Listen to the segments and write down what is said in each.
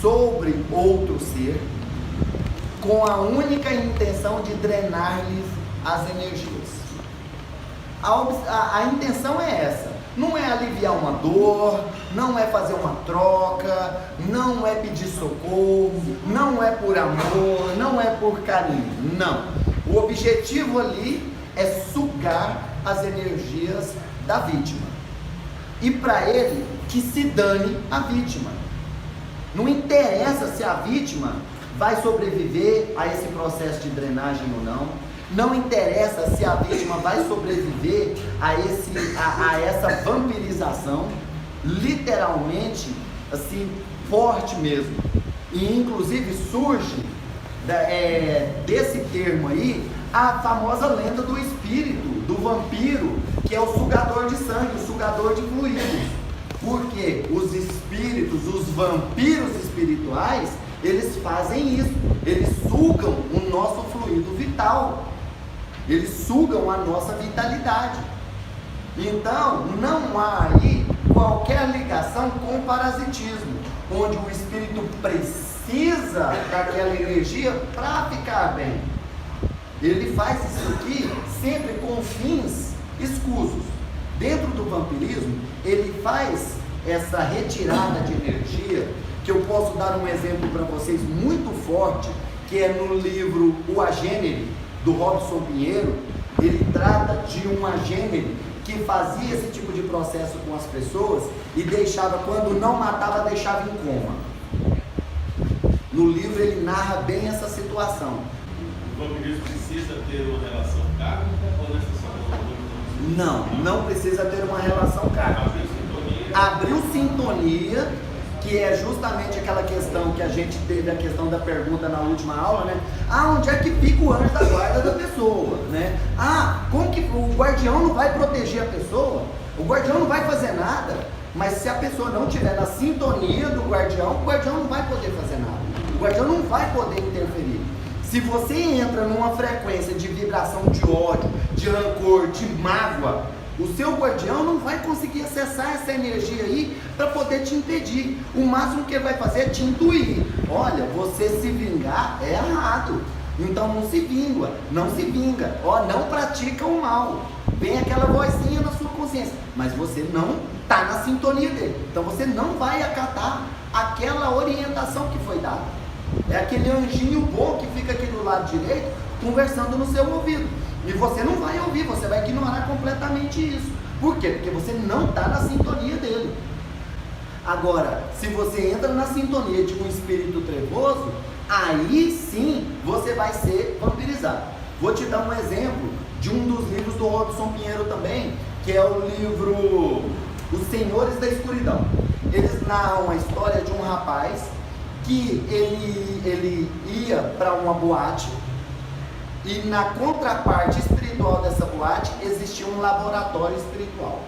sobre outro ser, com a única intenção de drenar-lhes as energias. A intenção é essa, não é aliviar uma dor, não é fazer uma troca, não é pedir socorro, não é por amor, não é por carinho, não. O objetivo ali é sugar as energias da vítima. E para ele, que se dane a vítima. Não interessa se a vítima vai sobreviver a esse processo de drenagem ou não. Não interessa se a vítima vai sobreviver a essa vampirização, literalmente, assim, forte mesmo. E inclusive surge desse termo aí a famosa lenda do espírito, do vampiro, que é o sugador de sangue, o sugador de fluidos. Porque os espíritos, os vampiros espirituais, eles fazem isso, eles sugam o nosso fluido vital. Eles sugam a nossa vitalidade. Então, não há aí qualquer ligação com o parasitismo, onde o espírito precisa daquela energia para ficar bem. Ele faz isso aqui sempre com fins escusos. Dentro do vampirismo, ele faz essa retirada de energia, que eu posso dar um exemplo para vocês muito forte, que é no livro O Agênere, do Robson Pinheiro. Ele trata de um agênere que fazia esse tipo de processo com as pessoas e deixava, quando não matava, deixava em coma. No livro ele narra bem essa situação. O vampirismo precisa ter uma relação kármica ou necessariamente? Não precisa ter uma relação kármica. Abriu sintonia, que é justamente aquela questão que a gente teve, a questão da pergunta na última aula, né? Onde é que fica o anjo da guarda da pessoa, né? Como que o guardião não vai proteger a pessoa? O guardião não vai fazer nada, mas se a pessoa não estiver na sintonia do guardião, o guardião não vai poder fazer nada. O guardião não vai poder interferir. Se você entra numa frequência de vibração de ódio, de rancor, de mágoa, o seu guardião não vai conseguir acessar essa energia aí para poder te impedir. O máximo que ele vai fazer é te intuir. Olha, você se vingar é errado. Então não se vinga, não se vinga. Não pratica o mal. Vem aquela vozinha na sua consciência, mas você não está na sintonia dele. Então você não vai acatar aquela orientação que foi dada. É aquele anjinho bom que fica aqui do lado direito conversando no seu ouvido. E você não vai ouvir, você vai ignorar completamente isso. Por quê? Porque você não está na sintonia dele. Agora, se você entra na sintonia de um espírito trevoso, aí sim você vai ser vampirizado. Vou te dar um exemplo de um dos livros do Robson Pinheiro também, que é o livro Os Senhores da Escuridão. Eles narram a história de um rapaz que ele ia para uma boate, e na contraparte espiritual dessa boate existia um laboratório espiritual.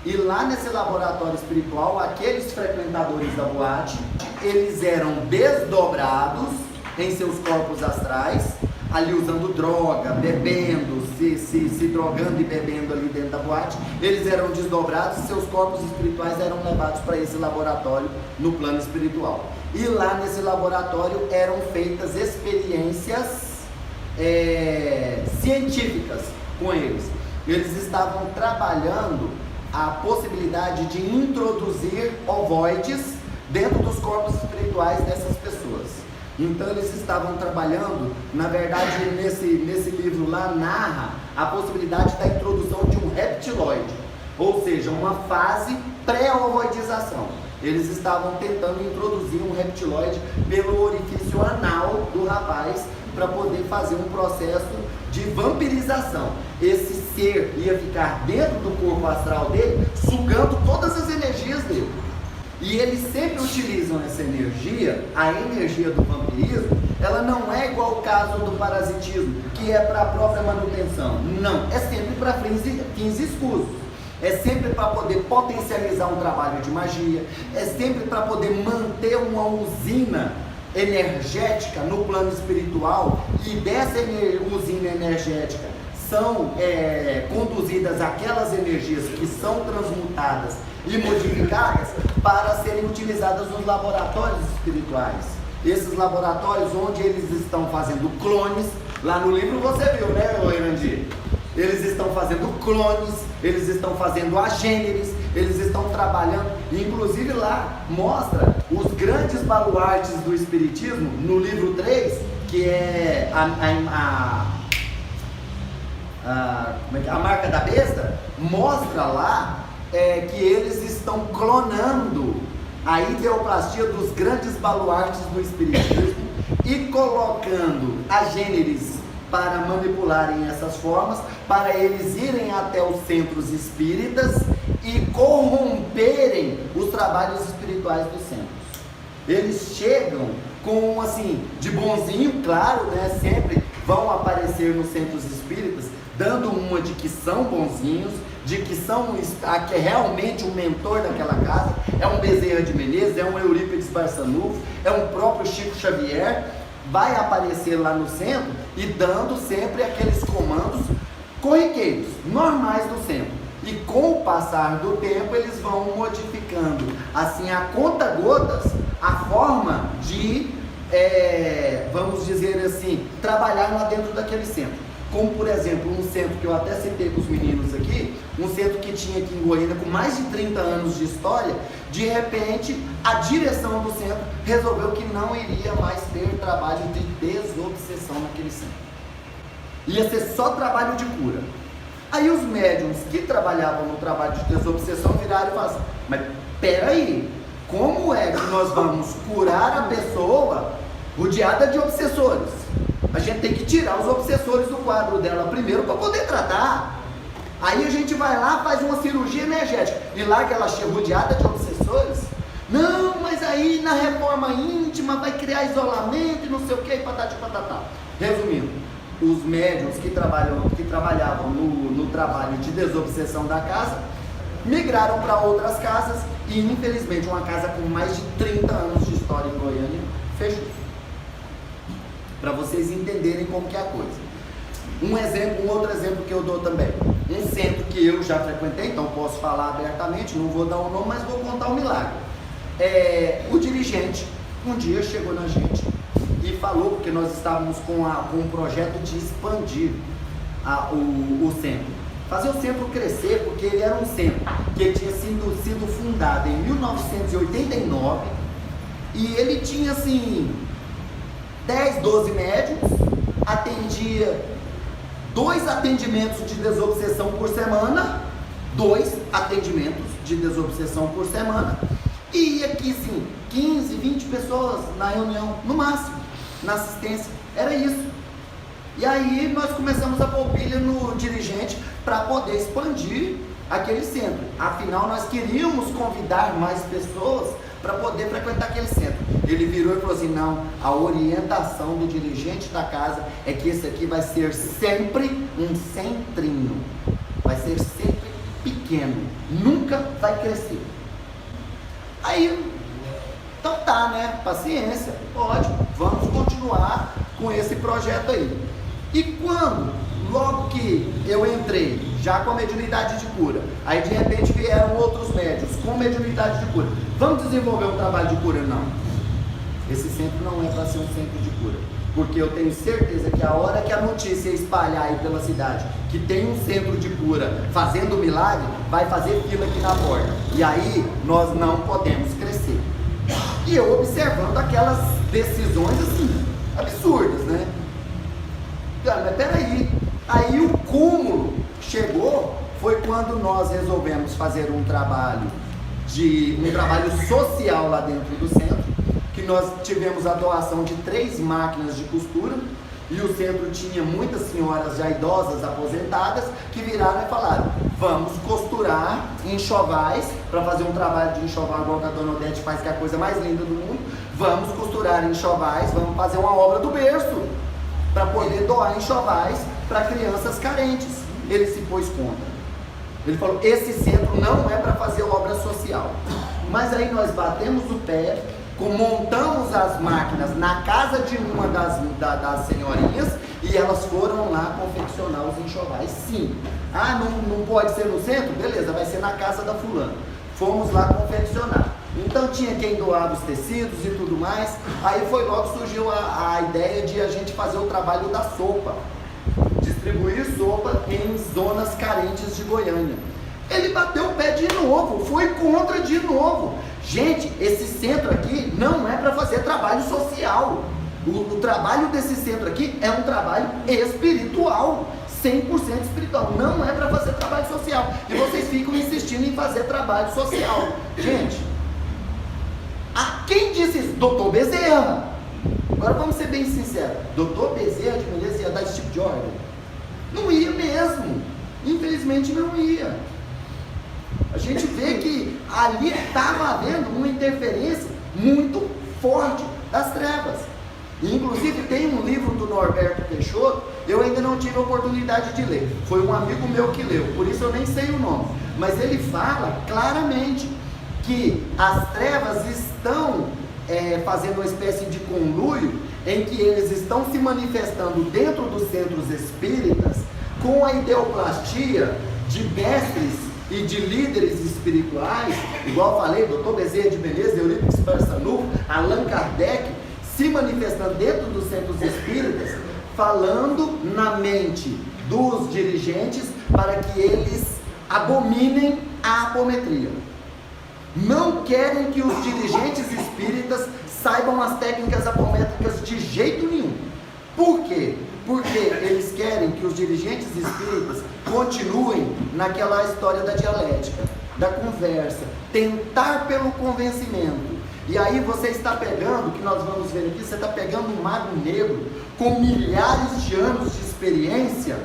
E lá nesse laboratório espiritual, aqueles frequentadores da boate, eles eram desdobrados em seus corpos astrais, ali usando droga, bebendo, se drogando e bebendo ali dentro da boate. Eles eram desdobrados e seus corpos espirituais eram levados para esse laboratório no plano espiritual. E lá nesse laboratório eram feitas experiências científicas com eles. Eles estavam trabalhando a possibilidade de introduzir ovoides dentro dos corpos espirituais dessas pessoas. Então eles estavam trabalhando, na verdade nesse livro lá narra a possibilidade da introdução de um reptiloide, ou seja, uma fase pré-ovoidização. Eles estavam tentando introduzir um reptiloide pelo orifício anal do rapaz para poder fazer um processo de vampirização. Esse ser ia ficar dentro do corpo astral dele, sugando todas as energias dele. E eles sempre utilizam essa energia, a energia do vampirismo. Ela não é igual ao caso do parasitismo, que é para a própria manutenção. Não, é sempre para fins escusos. É sempre para poder potencializar um trabalho de magia, é sempre para poder manter uma usina energética no plano espiritual, e dessa usina energética são conduzidas aquelas energias que são transmutadas e modificadas para serem utilizadas nos laboratórios espirituais. Esses laboratórios onde eles estão fazendo clones, lá no livro você viu, né, Irandi? Eles estão fazendo clones, eles estão fazendo agêneres, eles estão trabalhando, inclusive lá mostra os grandes baluartes do Espiritismo, no livro 3, que é a marca da besta, mostra lá que eles estão clonando a ideoplastia dos grandes baluartes do Espiritismo e colocando agêneres para manipularem essas formas, para eles irem até os centros espíritas e corromperem os trabalhos espirituais dos centros. Eles chegam com, assim, de bonzinho, claro, né, sempre vão aparecer nos centros espíritas, dando uma de que são bonzinhos, de que são que é realmente o mentor daquela casa, é um Bezerra de Menezes, é um Eurípides Barçanufo, é um próprio Chico Xavier, vai aparecer lá no centro e dando sempre aqueles comandos corriqueiros, normais do centro. E com o passar do tempo eles vão modificando, assim, a conta-gotas, a forma de, vamos dizer assim, trabalhar lá dentro daquele centro. Como, por exemplo, um centro que eu até citei com os meninos aqui, um centro que tinha aqui em Goiânia com mais de 30 anos de história, de repente a direção do centro resolveu que não iria mais ter trabalho de desobsessão naquele centro. Ia ser só trabalho de cura. Aí os médiums que trabalhavam no trabalho de desobsessão viraram e falaram assim, mas peraí, como é que nós vamos curar a pessoa rodeada de obsessores? A gente tem que tirar os obsessores do quadro dela primeiro para poder tratar. Aí a gente vai lá, faz uma cirurgia energética e larga ela rodeada de obsessores? Não, mas aí na reforma íntima vai criar isolamento e não sei o que, e patati patatá. Resumindo, os médiuns que trabalhavam no trabalho de desobsessão da casa migraram para outras casas e infelizmente uma casa com mais de 30 anos de história em Goiânia fechou. Para vocês entenderem como que é a coisa. Um outro exemplo que eu dou também, um centro que eu já frequentei, então posso falar abertamente, não vou dar o nome, mas vou contar um milagre. O dirigente um dia chegou na gente e falou, porque nós estávamos com um projeto de expandir o centro, fazer o centro crescer, porque ele era um centro que tinha sido fundado em 1989 e ele tinha assim 10, 12 médiuns, atendia 2 atendimentos de desobsessão por semana, 2 atendimentos de desobsessão por semana, e ia aqui sim, 15, 20 pessoas na reunião, no máximo, na assistência, era isso. E aí nós começamos a pôr pilha no dirigente para poder expandir aquele centro, afinal nós queríamos convidar mais pessoas para poder frequentar aquele centro. Ele virou e falou assim, não, a orientação do dirigente da casa é que esse aqui vai ser sempre um centrinho, vai ser sempre pequeno, nunca vai crescer. Aí, então tá, né, paciência, ótimo, vamos continuar com esse projeto aí. E quando, logo que eu entrei, já com a mediunidade de cura, aí de repente vieram outros médios com mediunidade de cura, vamos desenvolver um trabalho de cura? Não, esse centro não é para ser um centro de cura, porque eu tenho certeza que a hora que a notícia espalhar aí pela cidade que tem um centro de cura fazendo milagre, vai fazer fila aqui na porta, e aí nós não podemos crescer. E eu observando aquelas decisões assim, absurdas, né? Mas peraí, aí o cúmulo chegou, foi quando nós resolvemos fazer um trabalho social lá dentro do centro, que nós tivemos a doação de 3 máquinas de costura, e o centro tinha muitas senhoras já idosas, aposentadas, que viraram e falaram, vamos costurar enxovais, para fazer um trabalho de enxoval igual que a Dona Odete faz, que é a coisa mais linda do mundo, vamos costurar enxovais, vamos fazer uma obra do berço, para poder doar enxovais para crianças carentes. Ele se pôs contra. Ele falou, esse centro não é para fazer obra social. Mas aí nós batemos o pé, montamos as máquinas na casa de uma das senhorinhas e elas foram lá confeccionar os enxovais. Sim. Ah, não pode ser no centro? Beleza, vai ser na casa da fulana. Fomos lá confeccionar. Então tinha quem doava os tecidos e tudo mais. Aí foi logo surgiu a ideia de a gente fazer o trabalho da sopa, distribuir sopa em zonas carentes de Goiânia. Ele bateu o pé de novo, foi contra de novo. Gente, esse centro aqui não é para fazer trabalho social. O trabalho desse centro aqui é um trabalho espiritual, 100% espiritual. Não é para fazer trabalho social. E vocês ficam insistindo em fazer trabalho social. Gente, quem disse isso? Doutor Bezerra. Agora vamos ser bem sinceros. Doutor Bezerra de Menezes ia dar esse tipo de ordem? Não ia mesmo. Infelizmente não ia. A gente vê que ali estava havendo uma interferência muito forte das trevas. E, inclusive tem um livro do Norberto Peixoto, eu ainda não tive a oportunidade de ler. Foi um amigo meu que leu, por isso eu nem sei o nome. Mas ele fala claramente que as trevas estão fazendo uma espécie de conluio em que eles estão se manifestando dentro dos centros espíritas com a ideoplastia de mestres e de líderes espirituais, igual eu falei, Dr. Bezerra de Menezes, Eurípides Barçanufo, Allan Kardec, se manifestando dentro dos centros espíritas, falando na mente dos dirigentes para que eles abominem a apometria. Não querem que os dirigentes espíritas saibam as técnicas apométricas de jeito nenhum. Por quê? Porque eles querem que os dirigentes espíritas continuem naquela história da dialética, da conversa, tentar pelo convencimento. E aí você está pegando, que nós vamos ver aqui, você está pegando um mago negro com milhares de anos de experiência,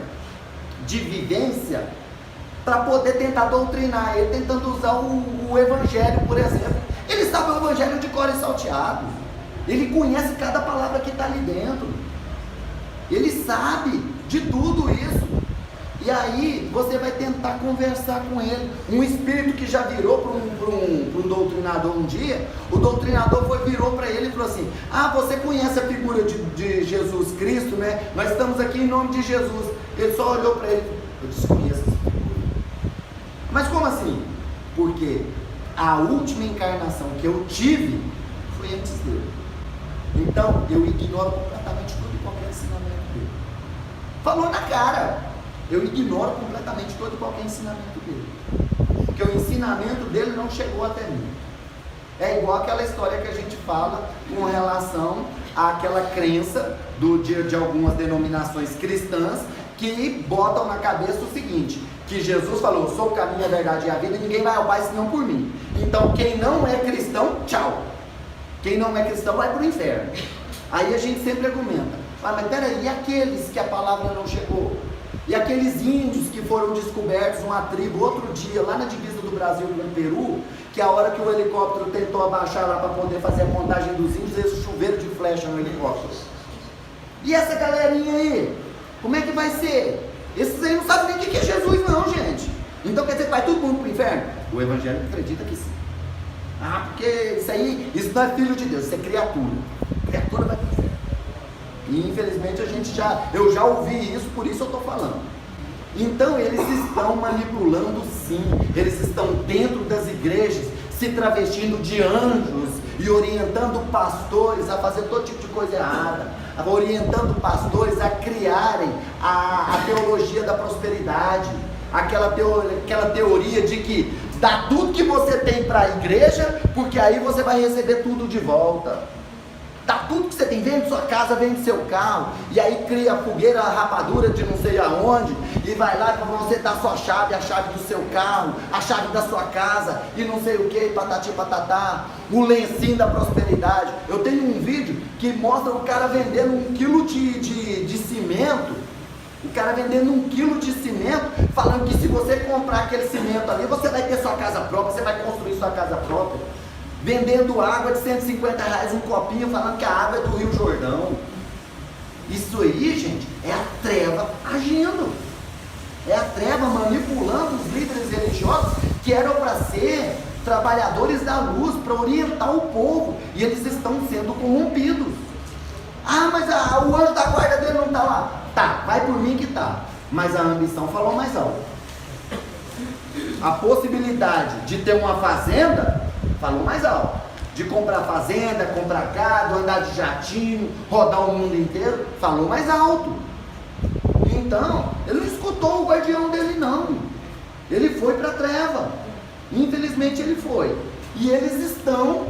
de vivência, para poder tentar doutrinar ele, tentando usar o evangelho, por exemplo. Ele sabe o evangelho de cor e salteado, ele conhece cada palavra que está ali dentro, ele sabe de tudo isso. E aí você vai tentar conversar com ele. Um espírito que já virou para um doutrinador um dia, o doutrinador virou para ele e falou assim: você conhece a figura de Jesus Cristo, né? Nós estamos aqui em nome de Jesus. Ele só olhou para ele: eu desconheço essa figura. Mas como assim? Porque a última encarnação que eu tive foi antes dele. Então eu ignoro completamente todo e qualquer ensinamento dele. Falou na cara. Eu ignoro completamente todo e qualquer ensinamento dele, porque o ensinamento dele não chegou até mim. É igual aquela história que a gente fala com relação àquela crença de algumas denominações cristãs que botam na cabeça o seguinte, que Jesus falou: sou o caminho, a verdade e a vida, e ninguém vai ao Pai senão por mim. Então quem não é cristão, tchau. Quem não é cristão vai para o inferno. Aí a gente sempre argumenta: mas peraí, e aqueles que a palavra não chegou? E aqueles índios que foram descobertos, uma tribo, outro dia, lá na divisa do Brasil com o Peru, que a hora que o helicóptero tentou abaixar lá para poder fazer a contagem dos índios, eles choveram de flecha no helicóptero. E essa galerinha aí, como é que vai ser? Esses aí não sabem nem o que é Jesus não, gente. Então quer dizer que vai todo mundo para o inferno? O evangelho acredita que sim. Porque isso não é filho de Deus, isso é criatura. Criatura vai para o inferno. E infelizmente eu já ouvi isso, por isso eu estou falando. Então eles estão manipulando sim, eles estão dentro das igrejas, se travestindo de anjos e orientando pastores a fazer todo tipo de coisa errada, orientando pastores a criarem a teologia da prosperidade, aquela teoria de que dá tudo que você tem para a igreja, porque aí você vai receber tudo de volta. Dá tudo que você tem, vende sua casa, vende seu carro, e aí cria a fogueira, a rapadura de não sei aonde, e vai lá para você dar sua chave, a chave do seu carro, a chave da sua casa, e não sei o que, patati patatá, o lencinho da prosperidade. Eu tenho um vídeo que mostra o cara vendendo 1 quilo de cimento, o cara vendendo 1 quilo de cimento, falando que se você comprar aquele cimento ali, você vai ter sua casa própria, você vai construir sua casa própria. Vendendo água de R$150 um copinho, falando que a água é do Rio Jordão. Isso aí, gente, é a treva agindo. É a treva manipulando os líderes religiosos que eram para ser trabalhadores da luz, para orientar o povo, e eles estão sendo corrompidos. Mas o anjo da guarda dele não está lá. Tá, vai por mim que tá. Mas a ambição falou mais alto. A possibilidade de ter uma fazenda Falou mais alto. De comprar fazenda, comprar gado, andar de jatinho, rodar o mundo inteiro, falou mais alto. Então, ele não escutou o guardião dele não. Ele foi para a treva. Infelizmente ele foi. E eles estão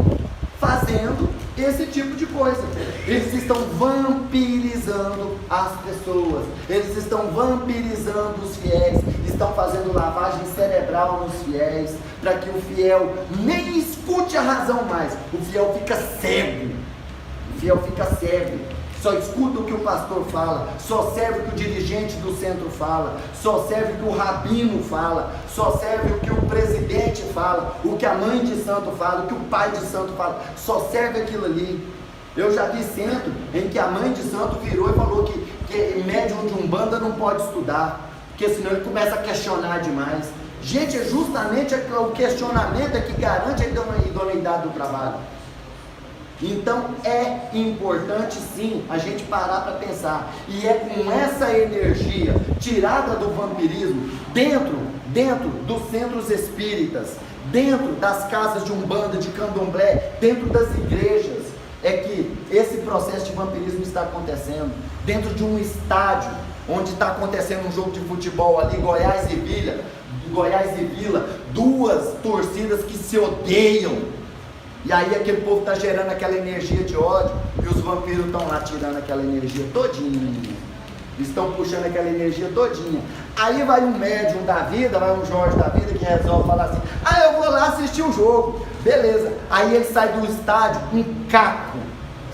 fazendo esse tipo de coisa. Eles estão vampirizando as pessoas. Eles estão vampirizando os fiéis. Estão fazendo lavagem cerebral nos fiéis, para que o fiel nem escute a razão mais. O fiel fica cego. O fiel fica cego. Só escuta o que o pastor fala, só serve o que o dirigente do centro fala, só serve o que o rabino fala, só serve o que o presidente fala, o que a mãe de santo fala, o que o pai de santo fala, só serve aquilo ali. Eu já vi centro em que a mãe de santo virou e falou que médium de umbanda não pode estudar, porque senão ele começa a questionar demais. Gente, é justamente o questionamento que garante a idoneidade do trabalho. Então é importante sim a gente parar para pensar, e é com essa energia tirada do vampirismo, dentro dos centros espíritas, dentro das casas de umbanda, de candomblé, dentro das igrejas, é que esse processo de vampirismo está acontecendo. Dentro de um estádio, onde está acontecendo um jogo de futebol ali, Goiás e Vila, duas torcidas que se odeiam. E aí aquele povo está gerando aquela energia de ódio, e os vampiros estão lá tirando aquela energia todinha, estão puxando aquela energia todinha. Aí vai um médium da vida, vai um Jorge da vida que resolve falar assim: eu vou lá assistir o jogo, beleza. Aí ele sai do estádio um caco,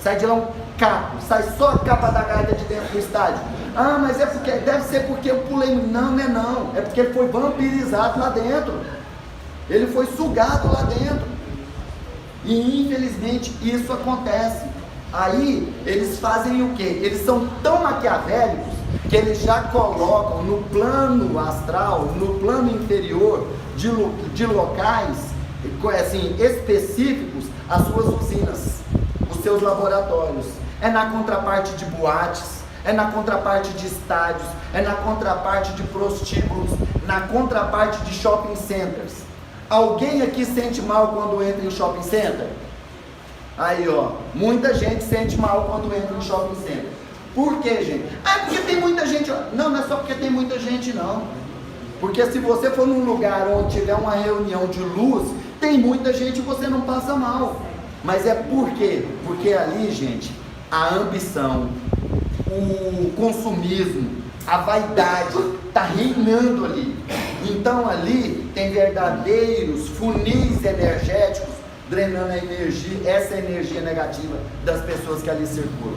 sai de lá um caco, sai só a capa da gaita de dentro do estádio. Mas é porque, deve ser porque eu pulei. Não, não é não, é porque ele foi vampirizado lá dentro, ele foi sugado lá dentro. E infelizmente isso acontece. Aí eles fazem o quê? Eles são tão maquiavélicos que eles já colocam no plano astral, no plano inferior de locais assim, específicos, as suas usinas, os seus laboratórios. É na contraparte de boates, é na contraparte de estádios, é na contraparte de prostíbulos, na contraparte de shopping centers. Alguém aqui sente mal quando entra em shopping center? Aí ó, muita gente sente mal quando entra em shopping center. Por quê, gente? Porque tem muita gente. Não, não é só porque tem muita gente não. Porque se você for num lugar onde tiver uma reunião de luz, tem muita gente e você não passa mal. Mas é por quê? Porque ali, gente, a ambição, o consumismo, a vaidade está reinando ali. Então ali tem verdadeiros funis energéticos drenando a energia, essa energia negativa das pessoas que ali circulam.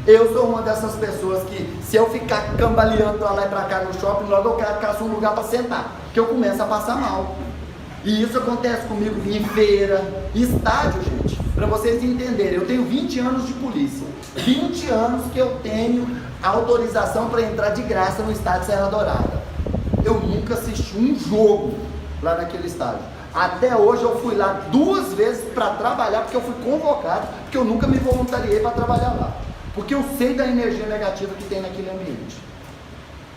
Eu sou uma dessas pessoas que, se eu ficar cambaleando para lá e para cá no shopping, logo eu caço um lugar para sentar, que eu começo a passar mal. E isso acontece comigo em feira, estádio, gente, para vocês entenderem. Eu tenho 20 anos de polícia, 20 anos que eu tenho autorização para entrar de graça no estádio Serra Dourada. Eu nunca assisti um jogo lá naquele estádio. Até hoje eu fui lá 2 vezes para trabalhar, porque eu fui convocado, porque eu nunca me voluntariei para trabalhar lá, porque eu sei da energia negativa que tem naquele ambiente.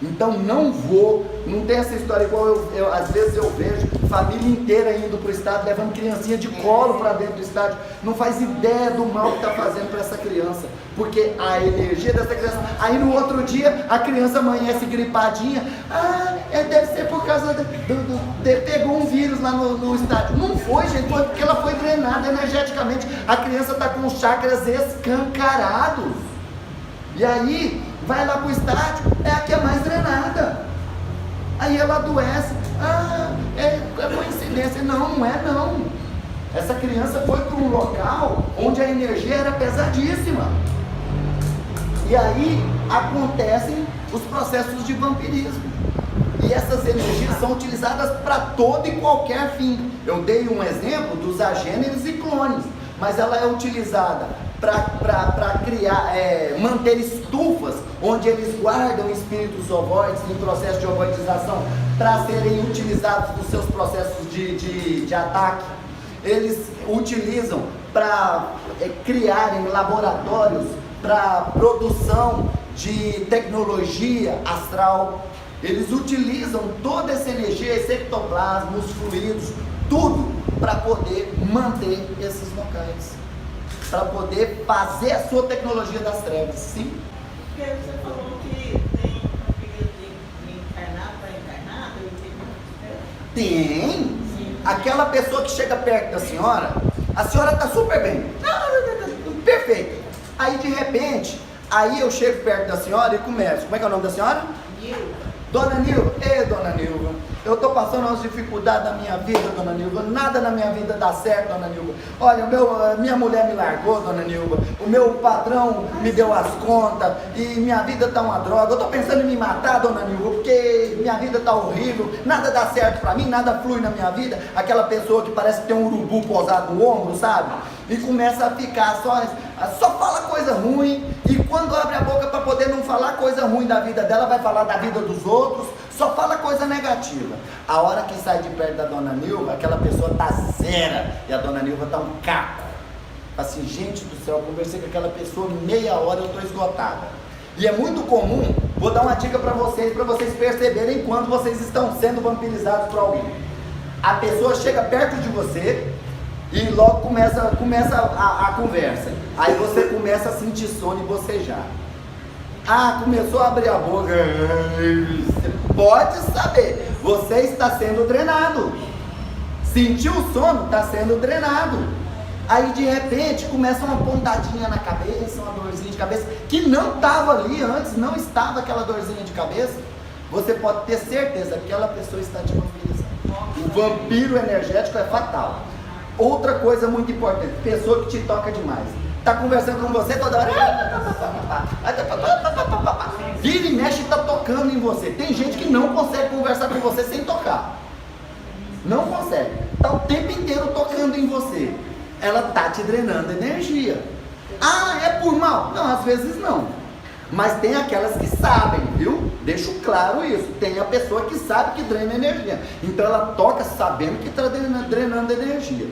Então não tem essa história igual às vezes eu vejo família inteira indo para o estádio, levando criancinha de colo para dentro do estádio, não faz ideia do mal que está fazendo para essa criança, porque a energia dessa criança, aí no outro dia a criança amanhece gripadinha, deve ser por causa pegou um vírus lá no estádio. Não foi, gente, foi porque ela foi drenada energeticamente, a criança está com os chakras escancarados, e aí vai lá para o estádio, é a que é mais drenada, aí ela adoece. É coincidência. Não é não. Essa criança foi para um local onde a energia era pesadíssima, e aí acontecem os processos de vampirismo, e essas energias são utilizadas para todo e qualquer fim. Eu dei um exemplo dos agêneres e clones, mas ela é utilizada para criar, manter estufas onde eles guardam espíritos ovoides em processo de ovoidização para serem utilizados nos seus processos de ataque. Eles utilizam para criarem laboratórios para produção de tecnologia astral. Eles utilizam toda essa energia, esse ectoplasma, os fluidos, tudo para poder manter esses locais, para poder fazer a sua tecnologia das trevas, sim? Porque você falou que tem um período de encarnado para encarnado, Tem. Sim. Aquela pessoa que chega perto da senhora, a senhora está super bem, perfeito. Aí de repente, aí eu chego perto da senhora e começo. Como é que é o nome da senhora? Nilva. Dona Nilva, dona Nilva, eu estou passando umas dificuldades na minha vida, dona Nilva, nada na minha vida dá certo, dona Nilva. Olha, minha mulher me largou, dona Nilva, o meu patrão me deu as contas e minha vida está uma droga, eu estou pensando em me matar, dona Nilva, porque minha vida está horrível, nada dá certo para mim, nada flui na minha vida. Aquela pessoa que parece que tem um urubu posado no ombro, sabe? E começa a ficar só fala coisa ruim, e quando abre a boca para poder não falar coisa ruim da vida dela, vai falar da vida dos outros, só fala coisa negativa. A hora que sai de perto da dona Nilva, aquela pessoa tá zera, e a dona Nilva tá um caco. Assim, gente do céu, eu conversei com aquela pessoa meia hora, eu tô esgotada. E é muito comum, vou dar uma dica para vocês perceberem quando vocês estão sendo vampirizados por alguém. A pessoa chega perto de você e logo começa a conversa. Aí você começa a sentir sono e bocejar. Começou a abrir a boca. Você pode saber, você está sendo drenado. Sentiu o sono, está sendo drenado. Aí de repente começa uma pontadinha na cabeça, uma dorzinha de cabeça, que não estava ali antes, não estava aquela dorzinha de cabeça. Você pode ter certeza que aquela pessoa está te vampirizando. O vampiro energético é fatal. Outra coisa muito importante, pessoa que te toca demais. Está conversando com você toda hora. Vira e mexe e está tocando em você. Tem gente que não consegue conversar com você sem tocar. Não consegue. Está o tempo inteiro tocando em você. Ela está te drenando energia. É por mal? Não, às vezes não. Mas tem aquelas que sabem, viu? Deixo claro isso. Tem a pessoa que sabe que drena energia. Então ela toca sabendo que está drenando energia.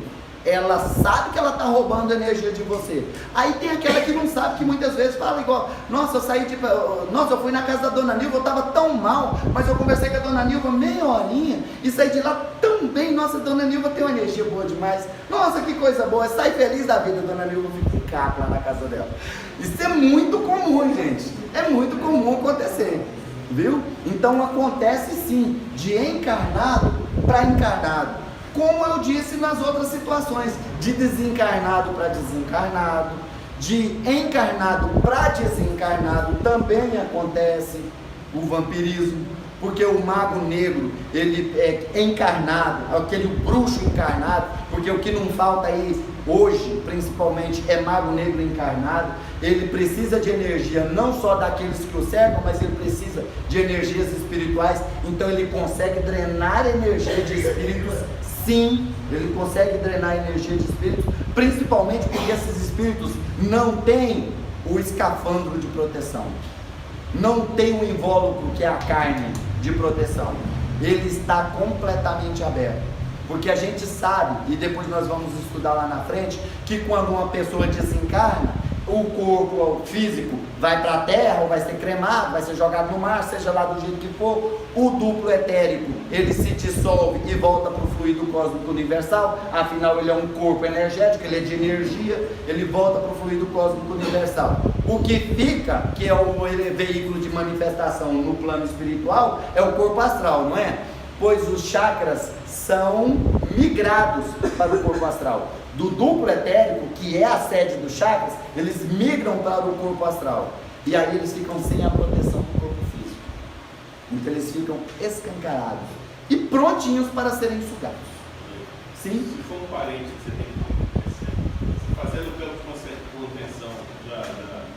Ela sabe que ela está roubando energia de você. Aí tem aquela que não sabe, que muitas vezes fala igual: nossa, eu fui na casa da dona Nilva, eu estava tão mal, mas eu conversei com a dona Nilva meia horinha e saí de lá tão bem. Nossa, a dona Nilva tem uma energia boa demais. Nossa, que coisa boa. Sai feliz da vida. A dona Nilva fica um caco lá na casa dela. Isso é muito comum, gente. É muito comum acontecer, viu? Então acontece sim, de encarnado para encarnado. Como eu disse nas outras situações, de desencarnado para desencarnado, de encarnado para desencarnado também acontece o vampirismo, porque o mago negro, ele é encarnado, aquele bruxo encarnado, porque o que não falta aí hoje, principalmente, é mago negro encarnado. Ele precisa de energia não só daqueles que o cercam, mas ele precisa de energias espirituais. Então ele consegue drenar energia de espíritos. Sim, ele consegue drenar energia de espíritos, principalmente porque esses espíritos não têm o escafandro de proteção, não tem o invólucro que é a carne de proteção. Ele está completamente aberto, porque a gente sabe, e depois nós vamos estudar lá na frente, que quando uma pessoa desencarna, o corpo físico vai para a terra, ou vai ser cremado, vai ser jogado no mar, seja lá do jeito que for. O duplo etérico, ele se dissolve e volta para o fluido cósmico universal. Afinal, ele é um corpo energético, ele é de energia, ele volta para o fluido cósmico universal. O que fica, que é o veículo de manifestação no plano espiritual, é o corpo astral, não é? Pois os chakras são migrados para o corpo astral. Do duplo etérico, que é a sede dos chakras, eles migram para o corpo astral. E aí eles ficam sem a proteção do corpo físico. Então eles ficam escancarados e prontinhos para serem sugados. Sim? Se for um parente que você tem que fazendo pela contenção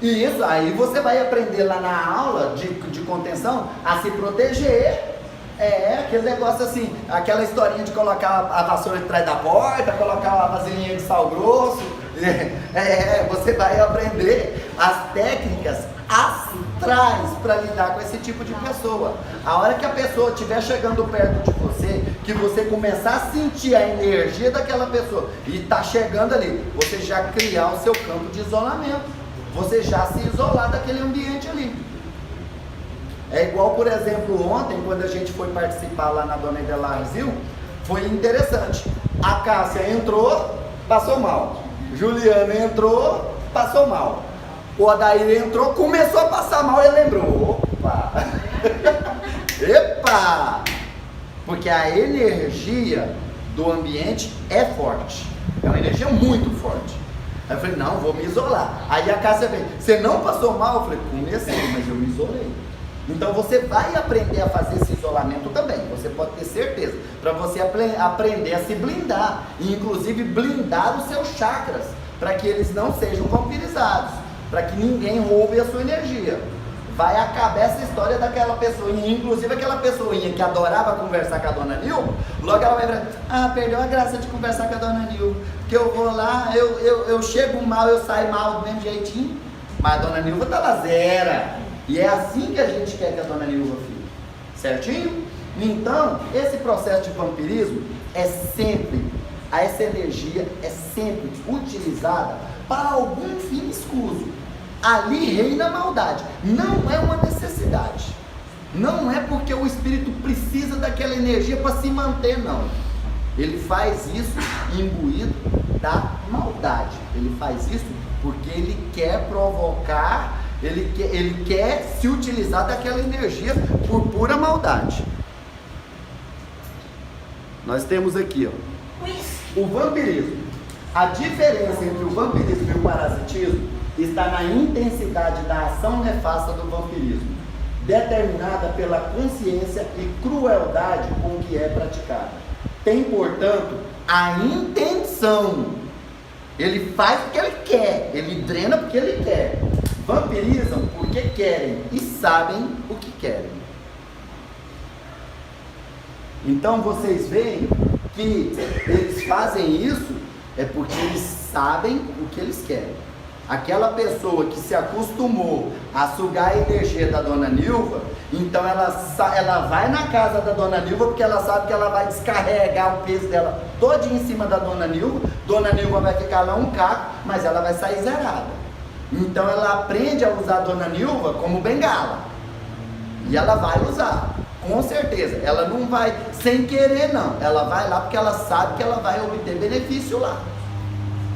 Isso, aí você vai aprender lá na aula de contenção a se proteger. Aquele negócio assim, aquela historinha de colocar a vassoura atrás da porta, colocar uma vasilhinha de sal grosso. Você vai aprender as técnicas astrais para lidar com esse tipo de pessoa. A hora que a pessoa estiver chegando perto de você, que você começar a sentir a energia daquela pessoa e está chegando ali, você já criar o seu campo de isolamento, você já se isolar daquele ambiente ali. É igual, por exemplo, ontem, quando a gente foi participar lá na Dona Edelar Zil, foi interessante. A Cássia entrou, passou mal. Juliana entrou, passou mal. O Adair entrou, começou a passar mal e lembrou. Opa! Epa! Porque a energia do ambiente é forte. É uma energia muito forte. Aí eu falei, não, vou me isolar. Aí a Cássia veio, você não passou mal? Eu falei, comecei, mas eu me isolei. Então você vai aprender a fazer esse isolamento também, você pode ter certeza, para você aprender a se blindar, e inclusive blindar os seus chakras, para que eles não sejam vampirizados, para que ninguém roube a sua energia. Vai acabar essa história daquela pessoinha, inclusive aquela pessoinha que adorava conversar com a dona Nilva, logo ela vai falar, perdeu a graça de conversar com a dona Nilva, que eu vou lá, eu chego mal, eu saio mal do mesmo jeitinho, mas a dona Nilva tá lá zero. E é assim que a gente quer que a dona Nilva fique, certinho? Então, esse processo de vampirismo é sempre, essa energia é sempre utilizada para algum fim escuso. Ali reina a maldade, não é uma necessidade, não é porque o espírito precisa daquela energia para se manter, não. Ele faz isso imbuído da maldade, ele faz isso porque ele quer provocar. Ele quer se utilizar daquela energia por pura maldade. Nós temos aqui, ó, o vampirismo. A diferença entre o vampirismo e o parasitismo está na intensidade da ação nefasta do vampirismo, determinada pela consciência e crueldade com que é praticada. Tem, portanto, a intenção. Ele faz porque ele quer, ele drena porque ele quer. Vampirizam porque querem e sabem o que querem. Então vocês veem que eles fazem isso é porque eles sabem o que eles querem. Aquela pessoa que se acostumou a sugar a energia da dona Nilva, então ela vai na casa da dona Nilva porque ela sabe que ela vai descarregar o peso dela todo em cima da dona Nilva vai ficar lá um caco, mas ela vai sair zerada. Então ela aprende a usar a dona Nilva como bengala. E ela vai usar, com certeza. Ela não vai sem querer, não. Ela vai lá porque ela sabe que ela vai obter benefício lá.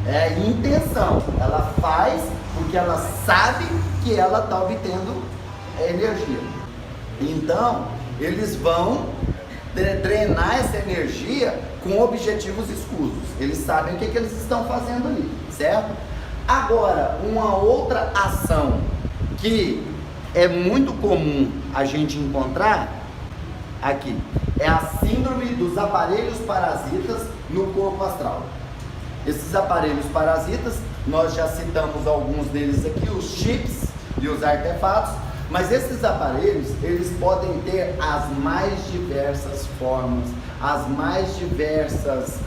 É intenção. Ela faz porque ela sabe que ela está obtendo energia. Então, eles vão drenar essa energia com objetivos escusos. Eles sabem o que eles estão fazendo ali, certo? Agora, uma outra ação que é muito comum a gente encontrar aqui é a síndrome dos aparelhos parasitas no corpo astral. Esses aparelhos parasitas, nós já citamos alguns deles aqui, os chips e os artefatos, mas esses aparelhos, eles podem ter as mais diversas formas, as mais diversas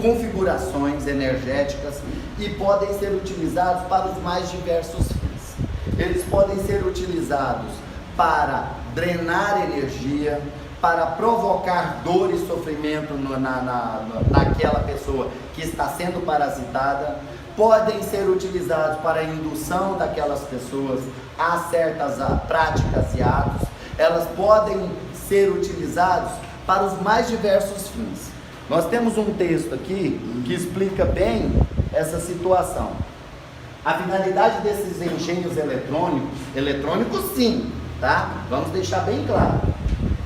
configurações energéticas e podem ser utilizados para os mais diversos fins. Eles podem ser utilizados para drenar energia, para provocar dor e sofrimento naquela pessoa que está sendo parasitada, podem ser utilizados para a indução daquelas pessoas a certas práticas e atos, elas podem ser utilizados para os mais diversos fins. Nós temos um texto aqui que explica bem essa situação. A finalidade desses engenhos eletrônicos sim, tá? Vamos deixar bem claro.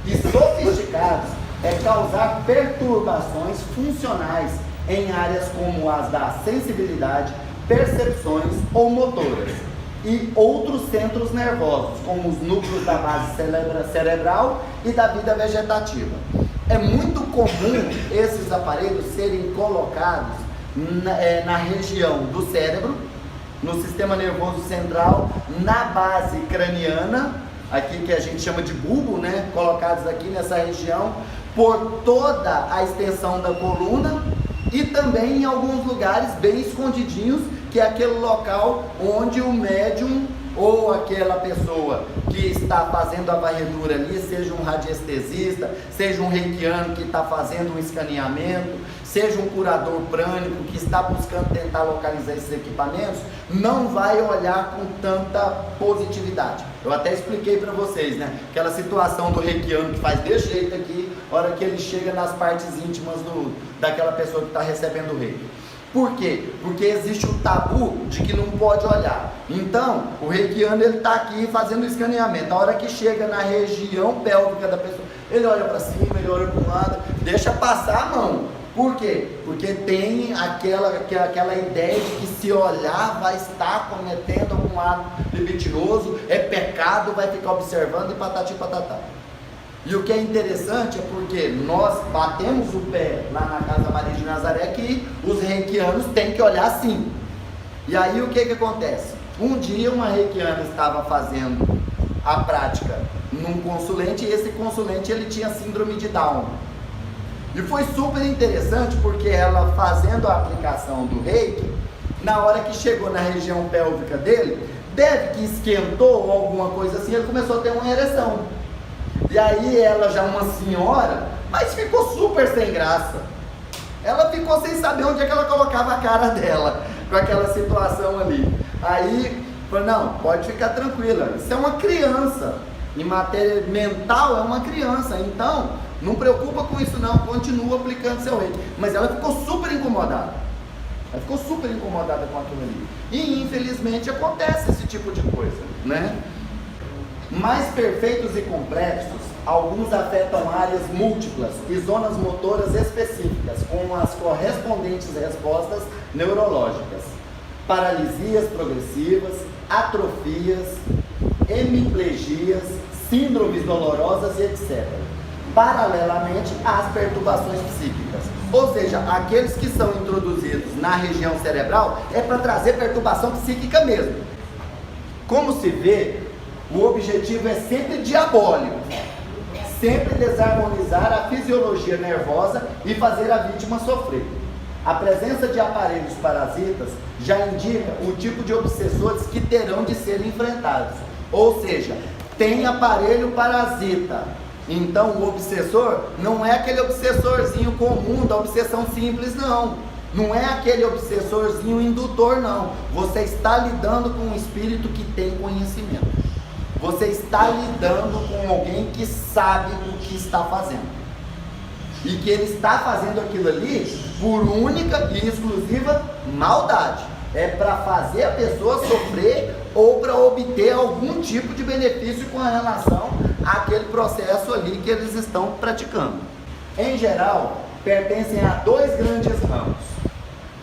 E sofisticados é causar perturbações funcionais em áreas como as da sensibilidade, percepções ou motoras e outros centros nervosos, como os núcleos da base cerebral e da vida vegetativa. É muito comum esses aparelhos serem colocados na região do cérebro, no sistema nervoso central, na base craniana, aqui que a gente chama de bulbo, né? Colocados aqui nessa região, por toda a extensão da coluna e também em alguns lugares bem escondidinhos, que é aquele local onde o médium ou aquela pessoa que está fazendo a varredura ali, seja um radiestesista, seja um reikiano que está fazendo um escaneamento, seja um curador prânico que está buscando tentar localizar esses equipamentos, não vai olhar com tanta positividade. Eu até expliquei para vocês, né? Aquela situação do reikiano que faz desse jeito aqui, a hora que ele chega nas partes íntimas daquela pessoa que está recebendo o reiki. Por quê? Porque existe o tabu de que não pode olhar. Então, o reikiano ele está aqui fazendo o escaneamento. A hora que chega na região pélvica da pessoa, ele olha para cima, ele olha para um lado, deixa passar a mão. Por quê? Porque tem aquela ideia de que se olhar vai estar cometendo algum ato libidinoso, é pecado, vai ficar observando e patati patatá. E o que é interessante é porque nós batemos o pé lá na Casa Maria de Nazaré que os reikianos têm que olhar assim. E aí o que acontece? Um dia uma reikiana estava fazendo a prática num consulente e esse consulente ele tinha síndrome de Down. E foi super interessante porque ela fazendo a aplicação do reiki, na hora que chegou na região pélvica dele, deve que esquentou ou alguma coisa assim, ele começou a ter uma ereção. E aí ela já uma senhora, mas ficou super sem graça. Ela ficou sem saber onde é que ela colocava a cara dela, com aquela situação ali. Aí, falou, não, pode ficar tranquila, isso é uma criança. Em matéria mental é uma criança, então não preocupa com isso não, continua aplicando seu reiki. Mas ela ficou super incomodada. Ela ficou super incomodada com aquilo ali. E infelizmente acontece esse tipo de coisa, né? Mais perfeitos e complexos, alguns afetam áreas múltiplas e zonas motoras específicas, com as correspondentes respostas neurológicas, paralisias progressivas, atrofias, hemiplegias, síndromes dolorosas e etc. Paralelamente às perturbações psíquicas. Ou seja, aqueles que são introduzidos na região cerebral é para trazer perturbação psíquica mesmo. Como se vê, o objetivo é sempre diabólico, sempre desarmonizar a fisiologia nervosa e fazer a vítima sofrer. A presença de aparelhos parasitas já indica o tipo de obsessores que terão de ser enfrentados. Ou seja, tem aparelho parasita. Então o obsessor não é aquele obsessorzinho comum da obsessão simples, não. Não é aquele obsessorzinho indutor, não. Você está lidando com um espírito que tem conhecimento. Você está lidando com alguém que sabe o que está fazendo. E que ele está fazendo aquilo ali por única e exclusiva maldade. É para fazer a pessoa sofrer ou para obter algum tipo de benefício com relação àquele processo ali que eles estão praticando. Em geral, pertencem a dois grandes ramos.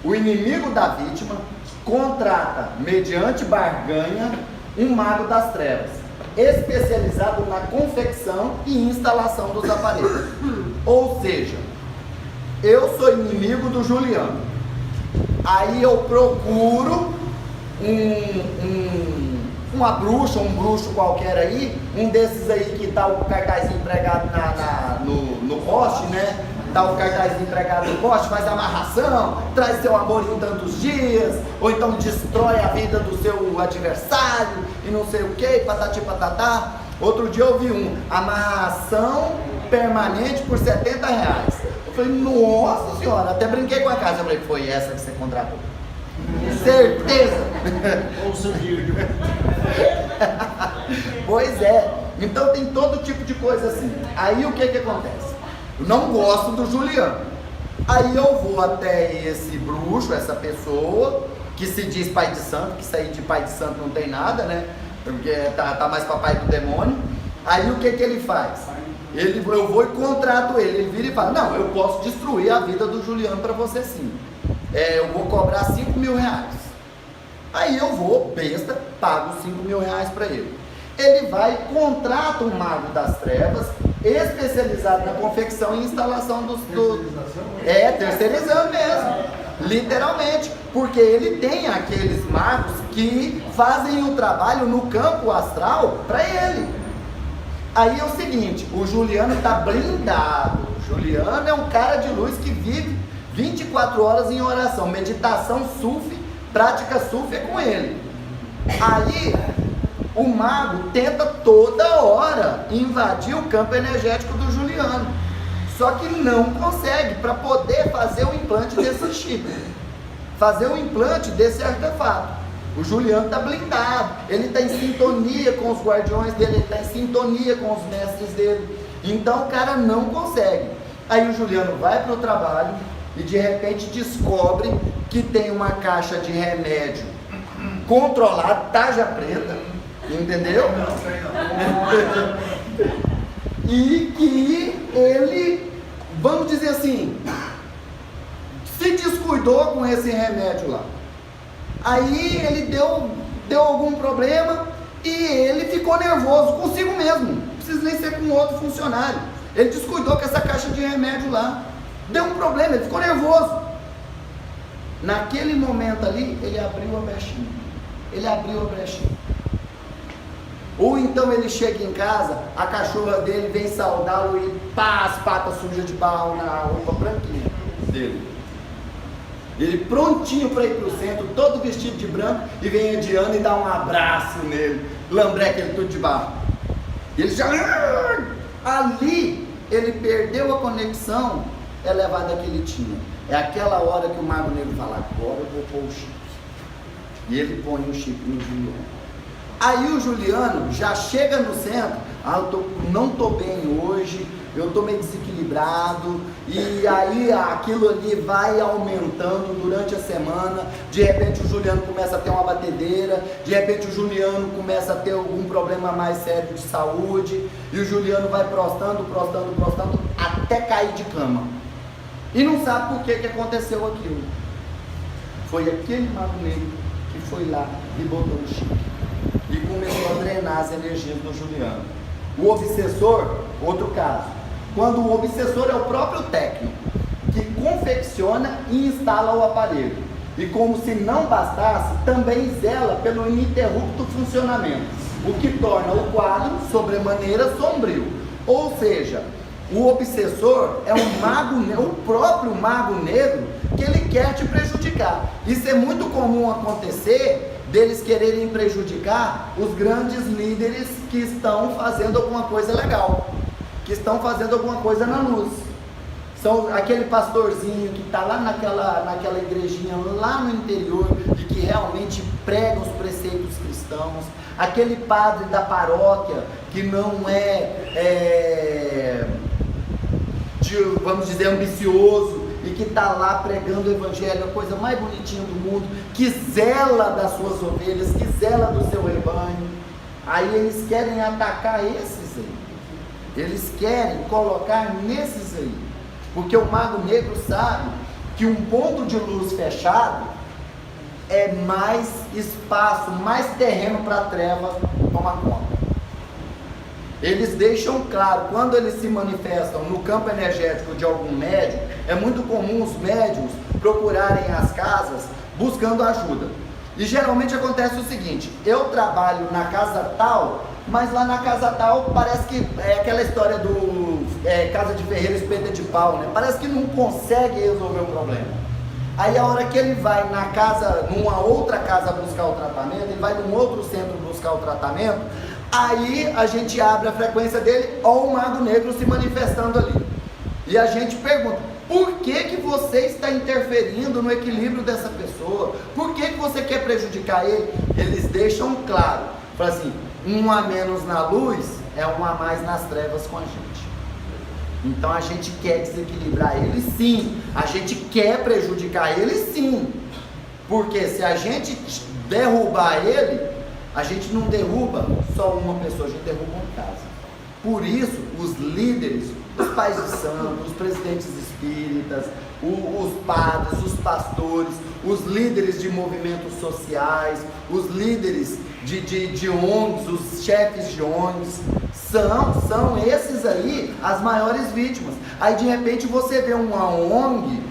O inimigo da vítima contrata, mediante barganha, um mago das trevas, especializado na confecção e instalação dos aparelhos. Ou seja, eu sou inimigo do Juliano, aí eu procuro uma bruxa, um bruxo qualquer aí, um desses aí que tá o cartazinho empregado no poste, né? Tá o cartazinho empregado no poste, faz amarração, traz seu amor em tantos dias, ou então destrói a vida do seu adversário e não sei o que, patati patatá. Outro dia eu vi amarração permanente por R$70. Eu falei, nossa senhora, até brinquei com a casa, eu falei, foi essa que você contratou? Certeza! Ou surgiu. Pois é, então tem todo tipo de coisa assim. Aí o que acontece? Eu não gosto do Juliano. Aí eu vou até esse bruxo, essa pessoa que se diz pai de santo, que isso aí de pai de santo não tem nada, né? Porque tá mais papai do demônio. Aí o que ele faz? Eu vou e contrato ele vira e fala, não, eu posso destruir a vida do Juliano para você sim. Eu vou cobrar R$5.000. Aí eu vou, besta, pago R$5.000 para ele. Ele vai e contrata um mago das trevas, especializado na confecção e instalação terceirizando mesmo, literalmente, porque ele tem aqueles magos que fazem o trabalho no campo astral para ele. Aí é o seguinte, o Juliano está blindado. O Juliano é um cara de luz que vive 24 horas em oração, meditação sufi, prática sufi é com ele. Aí o mago tenta toda hora invadir o campo energético do Juliano. só que não consegue para poder fazer o implante desse chip, fazer o implante desse artefato. O Juliano está blindado, ele está em sintonia com os guardiões dele, ele está em sintonia com os mestres dele, então o cara não consegue. Aí o Juliano vai para o trabalho e de repente descobre que tem uma caixa de remédio controlada, tarja preta, entendeu? E que ele, vamos dizer assim, se descuidou com esse remédio lá. Aí ele deu algum problema e ele ficou nervoso consigo mesmo, não precisa nem ser com outro funcionário. Ele descuidou com essa caixa de remédio lá, deu um problema, ele ficou nervoso. Naquele momento ali, ele abriu a brechinha. Ou então ele chega em casa, a cachorra dele vem saudá-lo e pá, as patas sujas de barro na roupa branquinha dele. Ele prontinho para ir para o centro, todo vestido de branco, e vem a Diana e dá um abraço nele, lambreca ele tudo de barro. E ele já... Ali, ele perdeu a conexão elevada que ele tinha. É aquela hora que o Mago Negro fala, agora eu vou pôr o chip. E ele põe o chip no Juliano. Aí o Juliano já chega no centro, não estou bem hoje, eu estou meio desequilibrado, e aí aquilo ali vai aumentando durante a semana. De repente o Juliano começa a ter uma batedeira, de repente o Juliano começa a ter algum problema mais sério de saúde, e o Juliano vai prostando, até cair de cama. E não sabe por que aconteceu aquilo. Foi aquele Mago Negro que foi lá e botou o chip e começou a drenar as energias do Juliano. O obsessor, outro caso. Quando o obsessor é o próprio técnico que confecciona e instala o aparelho. E como se não bastasse, também zela pelo ininterrupto funcionamento, o que torna o quadro sobremaneira sombrio. Ou seja, o obsessor é um mago, o próprio Mago Negro, que ele quer te prejudicar. Isso é muito comum acontecer, deles quererem prejudicar os grandes líderes que estão fazendo alguma coisa legal, que estão fazendo alguma coisa na luz. São aquele pastorzinho que está lá naquela igrejinha lá no interior e que realmente prega os preceitos cristãos, aquele padre da paróquia que não vamos dizer, ambicioso, e que está lá pregando o evangelho, a coisa mais bonitinha do mundo, que zela das suas ovelhas, que zela do seu rebanho. Aí eles querem atacar esses aí, eles querem colocar nesses aí, porque o Mago Negro sabe que um ponto de luz fechado é mais espaço, mais terreno para a treva tomar conta. Eles deixam claro, quando eles se manifestam no campo energético de algum médium, é muito comum os médiums procurarem as casas buscando ajuda. E geralmente acontece o seguinte: eu trabalho na casa tal, mas lá na casa tal parece que é aquela história do casa de ferreiro espeta de pau, né? Parece que não consegue resolver o problema. Aí a hora que ele vai numa outra casa buscar o tratamento, ele vai num outro centro buscar o tratamento, aí a gente abre a frequência dele, ou o Mago Negro se manifestando ali. E a gente pergunta, por que você está interferindo no equilíbrio dessa pessoa? Por que você quer prejudicar ele? Eles deixam claro, falam assim, um a menos na luz é um a mais nas trevas com a gente. Então a gente quer desequilibrar ele sim, a gente quer prejudicar ele sim, porque se a gente derrubar ele, a gente não derruba só uma pessoa, a gente derruba uma casa. Por isso, os líderes, os pais de santo, os presidentes espíritas, os padres, os pastores, os líderes de movimentos sociais, os líderes de ONGs, os chefes de ONGs, são esses aí as maiores vítimas. Aí de repente você vê uma ONG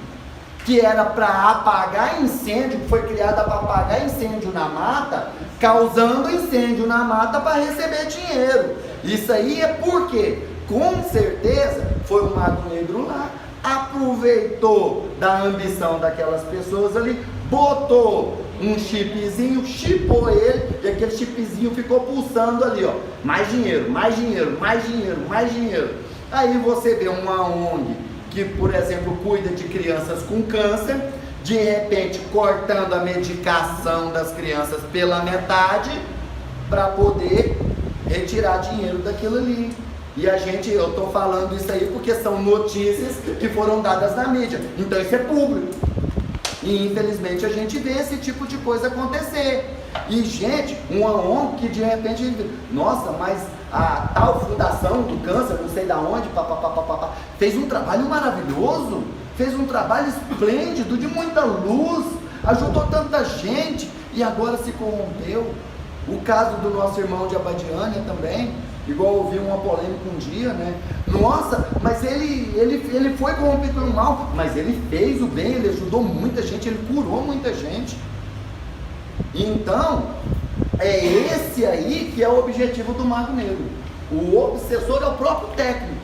que era para apagar incêndio, que foi criada para apagar incêndio na mata, causando incêndio na mata para receber dinheiro. Isso aí é porque, com certeza, foi o Mago Negro lá, aproveitou da ambição daquelas pessoas ali, botou um chipzinho, chipou ele, e aquele chipzinho ficou pulsando ali, ó, mais dinheiro, mais dinheiro, mais dinheiro, mais dinheiro. Aí você vê uma ONG que, por exemplo, cuida de crianças com câncer, de repente cortando a medicação das crianças pela metade para poder retirar dinheiro daquilo ali. E eu estou falando isso aí porque são notícias que foram dadas na mídia, então isso é público. E infelizmente a gente vê esse tipo de coisa acontecer. E gente, uma ONG que de repente, nossa, mas a tal fundação do câncer, não sei da onde, fez um trabalho maravilhoso, fez um trabalho esplêndido, de muita luz, ajudou tanta gente, e agora se corrompeu. O caso do nosso irmão de Abadiânia também, igual eu ouvi uma polêmica um dia, né? Nossa, mas ele foi corrompido pelo mal, mas ele fez o bem, ele ajudou muita gente, ele curou muita gente. Então, é esse aí que é o objetivo do Mago Negro. O obsessor é o próprio técnico.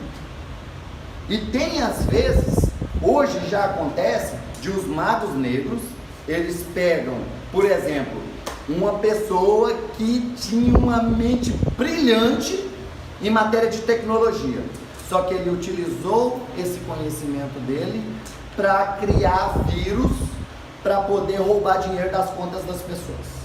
E tem às vezes, hoje já acontece, de os magos negros, eles pegam, por exemplo, uma pessoa que tinha uma mente brilhante em matéria de tecnologia, só que ele utilizou esse conhecimento dele para criar vírus para poder roubar dinheiro das contas das pessoas.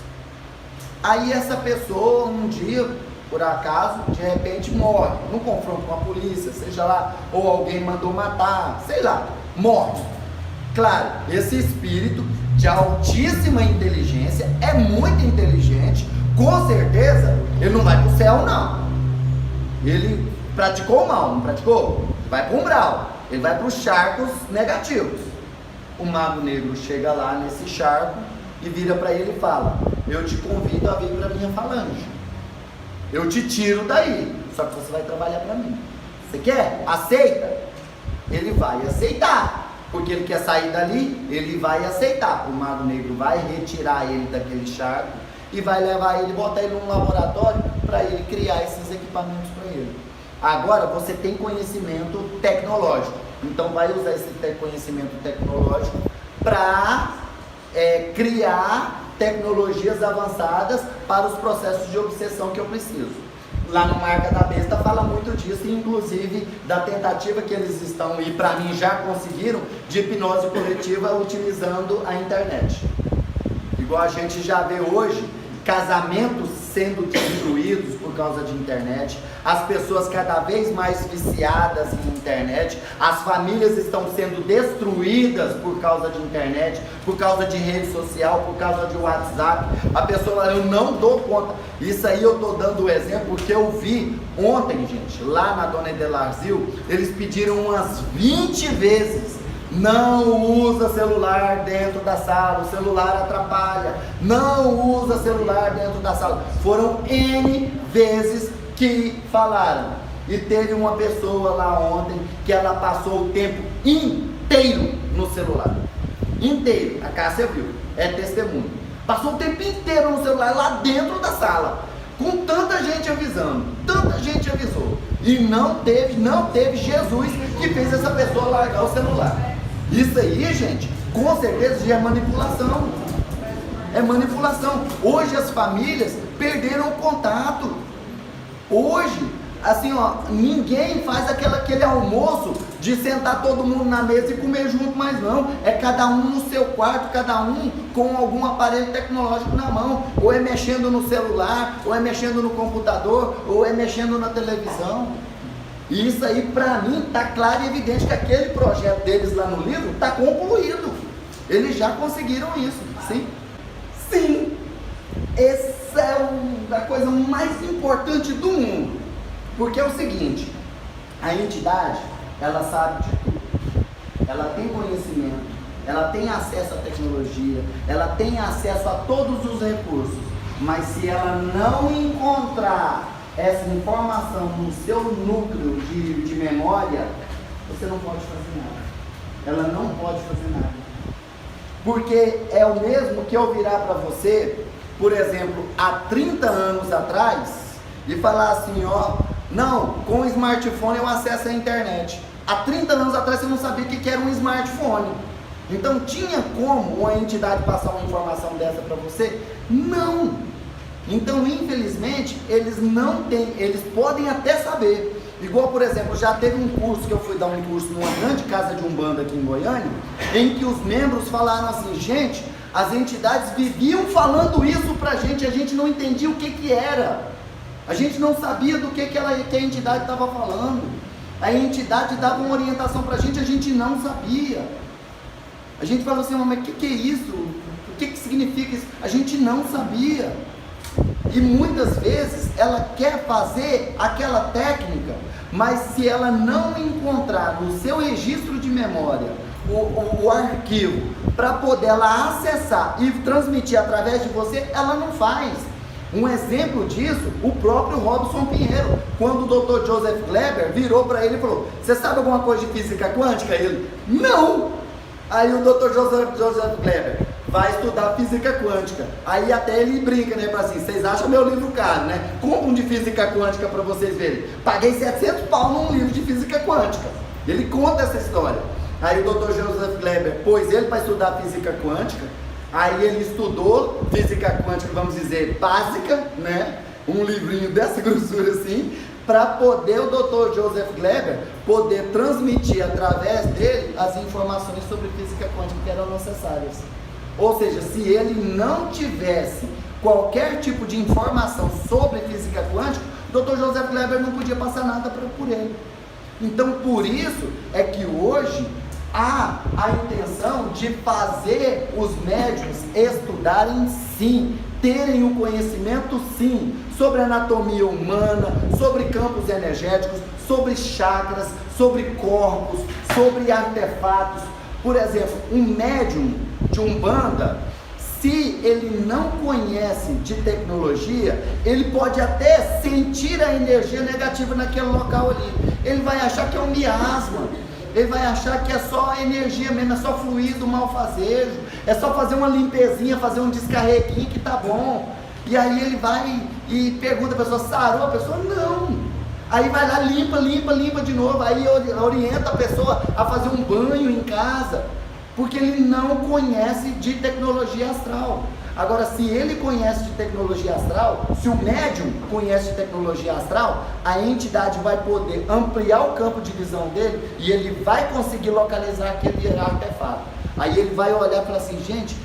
Aí essa pessoa um dia, por acaso, de repente morre, num confronto com a polícia, seja lá, ou alguém mandou matar, sei lá, morre. Claro, esse espírito de altíssima inteligência, é muito inteligente, com certeza ele não vai para o céu não. Ele praticou o mal, não praticou? Vai para o umbral, ele vai para os charcos negativos. O Mago Negro chega lá nesse charco e vira para ele e fala: eu te convido a vir para minha falange, eu te tiro daí, só que você vai trabalhar para mim. Você quer? Aceita? Ele vai aceitar, porque ele quer sair dali, ele vai aceitar. O Mago Negro vai retirar ele daquele charco e vai levar ele, botar ele num laboratório para ele criar esses equipamentos para ele. Agora você tem conhecimento tecnológico, então vai usar esse conhecimento tecnológico para criar tecnologias avançadas para os processos de obsessão que eu preciso. Lá no Marca da Besta fala muito disso, inclusive da tentativa que eles estão, e para mim já conseguiram, de hipnose coletiva utilizando a internet. Igual a gente já vê hoje, casamentos sendo destruídos por causa de internet, as pessoas cada vez mais viciadas em internet, as famílias estão sendo destruídas por causa de internet, por causa de rede social, por causa de WhatsApp. A pessoa, eu não dou conta. Isso aí eu estou dando o exemplo porque eu vi ontem, gente, lá na Dona Edelarzil, eles pediram umas 20 vezes: não usa celular dentro da sala, o celular atrapalha, não usa celular dentro da sala. Foram N vezes que falaram. E teve uma pessoa lá ontem que ela passou o tempo inteiro no celular. Inteiro, a Cássia viu, é testemunho. Passou o tempo inteiro no celular lá dentro da sala, com tanta gente avisando, tanta gente avisou. E não teve Jesus que fez essa pessoa largar o celular. Isso aí, gente, com certeza já é manipulação. É manipulação. Hoje as famílias perderam o contato. Hoje, assim, ó, ninguém faz aquele almoço de sentar todo mundo na mesa e comer junto, mais não. É cada um no seu quarto, cada um com algum aparelho tecnológico na mão. Ou é mexendo no celular, ou é mexendo no computador, ou é mexendo na televisão. E isso aí, para mim, está claro e evidente que aquele projeto deles lá no livro está concluído. Eles já conseguiram isso, sim? Sim! Essa é a coisa mais importante do mundo. Porque é o seguinte, a entidade, ela sabe de tudo. Ela tem conhecimento, ela tem acesso à tecnologia, ela tem acesso a todos os recursos. Mas se ela não encontrar essa informação no seu núcleo de memória, você não pode fazer nada. Ela não pode fazer nada. Porque é o mesmo que eu virar para você, por exemplo, há 30 anos atrás, e falar assim, ó, não, com o smartphone eu acesso a internet. Há 30 anos atrás você não sabia o que era um smartphone. Então tinha como uma entidade passar uma informação dessa para você? Não! Então, infelizmente, eles não têm, eles podem até saber. Igual, por exemplo, já teve um curso que eu fui dar um curso numa grande casa de Umbanda aqui em Goiânia, em que os membros falaram assim, gente, as entidades viviam falando isso pra gente, a gente não entendia o que era. A gente não sabia do que a entidade estava falando. A entidade dava uma orientação pra gente, a gente não sabia. A gente falou assim, mas o que é isso? O que significa isso? A gente não sabia. E muitas vezes ela quer fazer aquela técnica, mas se ela não encontrar no seu registro de memória o arquivo para poder ela acessar e transmitir através de você, ela não faz. Um exemplo disso, o próprio Robson Pinheiro, quando o Dr. Joseph Kleber virou para ele e falou, você sabe alguma coisa de física quântica? Ele, não! Aí o Dr. Joseph Kleber vai estudar física quântica. Aí até ele brinca, né? Assim, vocês acham meu livro caro, né? Compra um de física quântica para vocês verem. Paguei 700 pau num livro de física quântica. Ele conta essa história. Aí o Dr. Joseph Kleber pôs ele para estudar física quântica. Aí ele estudou física quântica, vamos dizer, básica, né? Um livrinho dessa grossura assim, para poder o Dr. Joseph Kleber poder transmitir através dele as informações sobre física quântica que eram necessárias. Ou seja, se ele não tivesse qualquer tipo de informação sobre física quântica, o Dr. Joseph Kleber não podia passar nada por ele. Então, por isso é que hoje há a intenção de fazer os médiuns estudarem sim, terem o conhecimento sim, sobre anatomia humana, sobre campos energéticos, sobre chakras, sobre corpos, sobre artefatos. Por exemplo, um médium de Umbanda, se ele não conhece de tecnologia, ele pode até sentir a energia negativa naquele local ali. Ele vai achar que é um miasma, ele vai achar que é só energia mesmo, é só fluido, malfazejo, é só fazer uma limpezinha, fazer um descarreguinho que tá bom. E aí ele vai e pergunta a pessoa, sarou? A pessoa, não. Aí vai lá, limpa de novo, aí orienta a pessoa a fazer um banho em casa, porque ele não conhece de tecnologia astral. Agora, se ele conhece de tecnologia astral, se o médium conhece de tecnologia astral, a entidade vai poder ampliar o campo de visão dele e ele vai conseguir localizar aquele artefato. Aí ele vai olhar e falar assim, gente,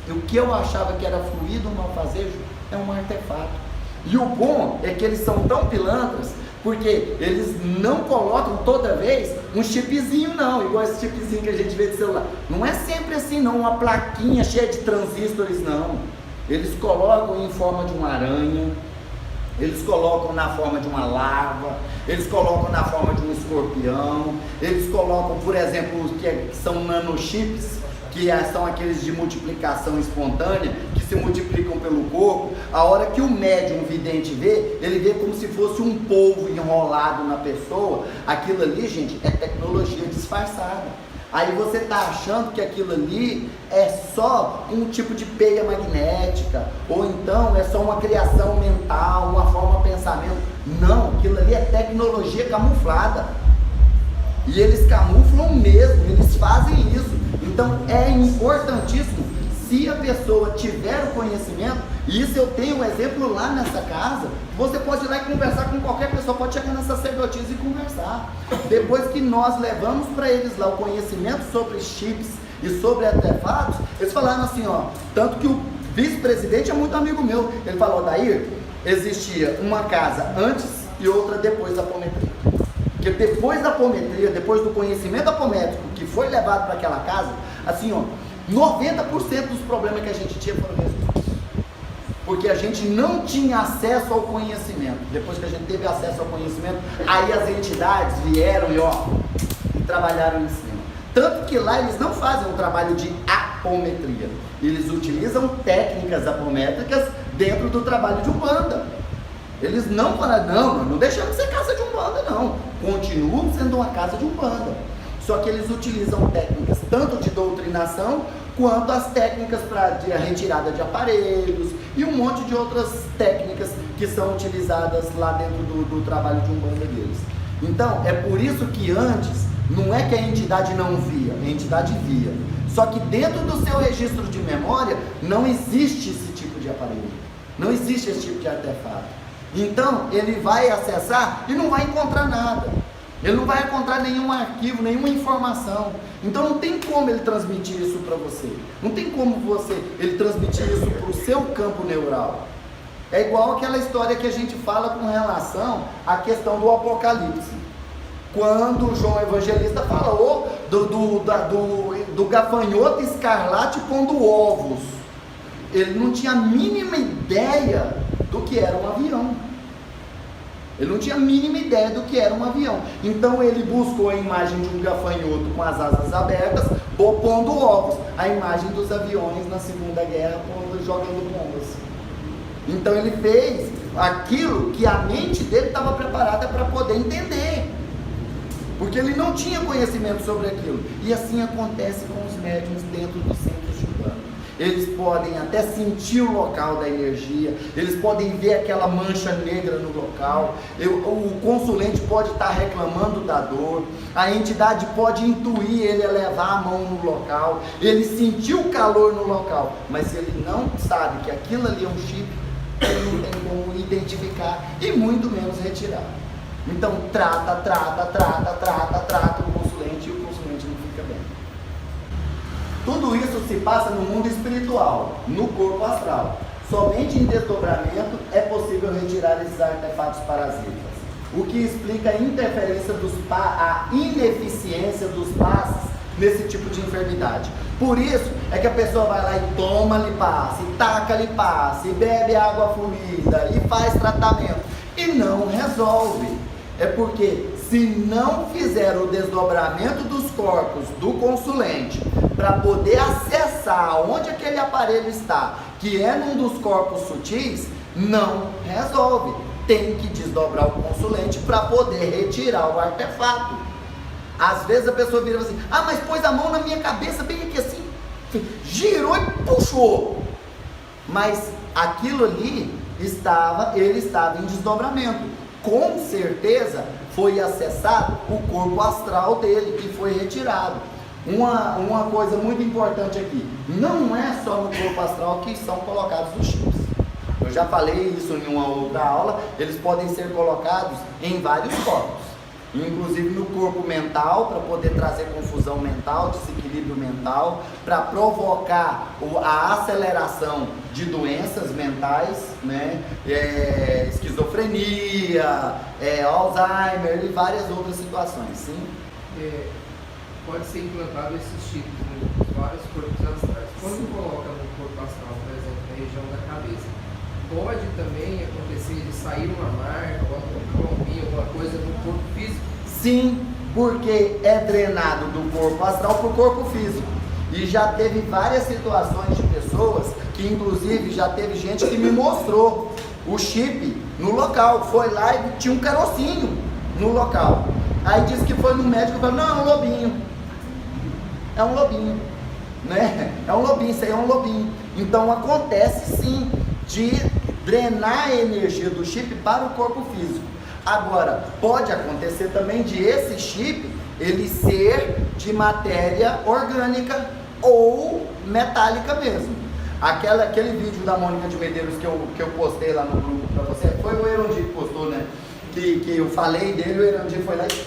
o que eu achava que era fluido, um malfazejo, é um artefato. E o bom é que eles são tão pilantras, porque eles não colocam toda vez um chipzinho não, igual esse chipzinho que a gente vê de celular. Não é sempre assim não, uma plaquinha cheia de transistores não. Eles colocam em forma de uma aranha, eles colocam na forma de uma larva, eles colocam na forma de um escorpião, eles colocam, por exemplo, os que são nanochips, que são aqueles de multiplicação espontânea, que se multiplicam pelo corpo. A hora que o médium vidente vê, ele vê como se fosse um polvo enrolado na pessoa. Aquilo ali, gente, é tecnologia disfarçada. Aí você está achando que aquilo ali é só um tipo de peia magnética, ou então é só uma criação mental, uma forma de pensamento. Não, aquilo ali é tecnologia camuflada. E eles camuflam mesmo, eles fazem isso. Então é importantíssimo, se a pessoa tiver o conhecimento, e isso eu tenho um exemplo lá nessa casa, você pode ir lá e conversar com qualquer pessoa, pode chegar nessa sacerdotisa e conversar. Depois que nós levamos para eles lá o conhecimento sobre chips e sobre artefatos, eles falaram assim, ó, tanto que o vice-presidente é muito amigo meu, ele falou, Dair, existia uma casa antes e outra depois da apometria. Porque depois da apometria, depois do conhecimento apométrico que foi levado para aquela casa, assim ó, 90% dos problemas que a gente tinha foram resolvidos. Porque a gente não tinha acesso ao conhecimento. Depois que a gente teve acesso ao conhecimento, aí as entidades vieram e trabalharam em cima. Tanto que lá eles não fazem um trabalho de apometria. Eles utilizam técnicas apométricas dentro do trabalho de Umbanda. Eles não falam, não deixamos de ser casa de Umbanda, não. Continuam sendo uma casa de Umbanda. Só que eles utilizam técnicas tanto de doutrinação, quanto as técnicas para retirada de aparelhos e um monte de outras técnicas que são utilizadas lá dentro do trabalho de Umbanda deles. Então, é por isso que antes, não é que a entidade não via, a entidade via. Só que dentro do seu registro de memória, não existe esse tipo de aparelho. Não existe esse tipo de artefato. Então ele vai acessar e não vai encontrar nada. Ele não vai encontrar nenhum arquivo, nenhuma informação. Então não tem como ele transmitir isso para você. Não tem como ele transmitir isso para o seu campo neural. É igual aquela história que a gente fala com relação à questão do Apocalipse. Quando João Evangelista falou do gafanhoto escarlate pondo ovos. Ele não tinha a mínima ideia do que era um avião. Ele não tinha a mínima ideia do que era um avião. Então ele buscou a imagem de um gafanhoto com as asas abertas, pondo ovos. A imagem dos aviões na Segunda Guerra, jogando bombas. Então ele fez aquilo que a mente dele estava preparada para poder entender. Porque ele não tinha conhecimento sobre aquilo. E assim acontece com os médiuns dentro dos centros de Umbanda. Eles podem até sentir o local da energia, eles podem ver aquela mancha negra no local, o consulente pode estar reclamando da dor, a entidade pode intuir ele a levar a mão no local, ele sentiu o calor no local, mas se ele não sabe que aquilo ali é um chip, ele não tem como identificar e muito menos retirar. Então trata o consulente e o consulente não fica bem. Tudo isso se passa no mundo espiritual, no corpo astral. Somente em desdobramento é possível retirar esses artefatos parasitas, o que explica a interferência a ineficiência dos passes nesse tipo de enfermidade. Por isso é que a pessoa vai lá e toma-lhe passe, e taca-lhe passe, e bebe água fluida, e faz tratamento, e não resolve. É porque se não fizer o desdobramento dos corpos do consulente para poder acessar onde aquele aparelho está, que é num dos corpos sutis, não resolve. Tem que desdobrar o consulente para poder retirar o artefato. Às vezes a pessoa vira assim, mas pôs a mão na minha cabeça bem aqui assim, girou e puxou. Mas aquilo ali ele estava em desdobramento. Com certeza foi acessado o corpo astral dele, que foi retirado. Uma coisa muito importante aqui, não é só no corpo astral que são colocados os chips. Eu já falei isso em uma outra aula, eles podem ser colocados em vários corpos, inclusive no corpo mental, para poder trazer confusão mental, desequilíbrio mental, para provocar a aceleração de doenças mentais, né? Esquizofrenia, Alzheimer e várias outras situações, sim? Pode ser implantado esses chips em vários corpos astrais. Quando coloca no corpo astral, por exemplo, na região da cabeça, pode também acontecer de sair uma marca, alguma coisa no corpo físico? Sim, porque é drenado do corpo astral para o corpo físico. E já teve várias situações de pessoas que, inclusive, já teve gente que me mostrou o chip no local. Foi lá e tinha um carocinho no local. Aí disse que foi no médico e falou, não, é um lobinho. É um lobinho, né? É um lobinho, isso aí é um lobinho. Então acontece sim de drenar a energia do chip para o corpo físico. Agora, pode acontecer também de esse chip, ele ser de matéria orgânica ou metálica mesmo. Aquele vídeo da Mônica de Medeiros que eu postei lá no grupo para você, foi o Erondir que postou, né? Que eu falei dele, o Erondir foi lá e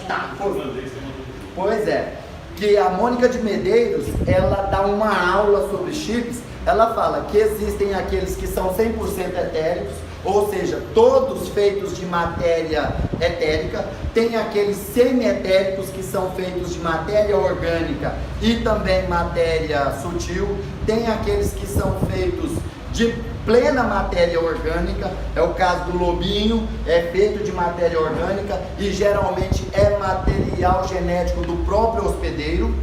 Pois é, que a Mônica de Medeiros, ela dá uma aula sobre chips, ela fala que existem aqueles que são 100% etéricos, ou seja, todos feitos de matéria etérica, tem aqueles semi-etéricos que são feitos de matéria orgânica e também matéria sutil, tem aqueles que são feitos de plena matéria orgânica, é o caso do lobinho, é feito de matéria orgânica e geralmente é material genético do próprio hospedeiro,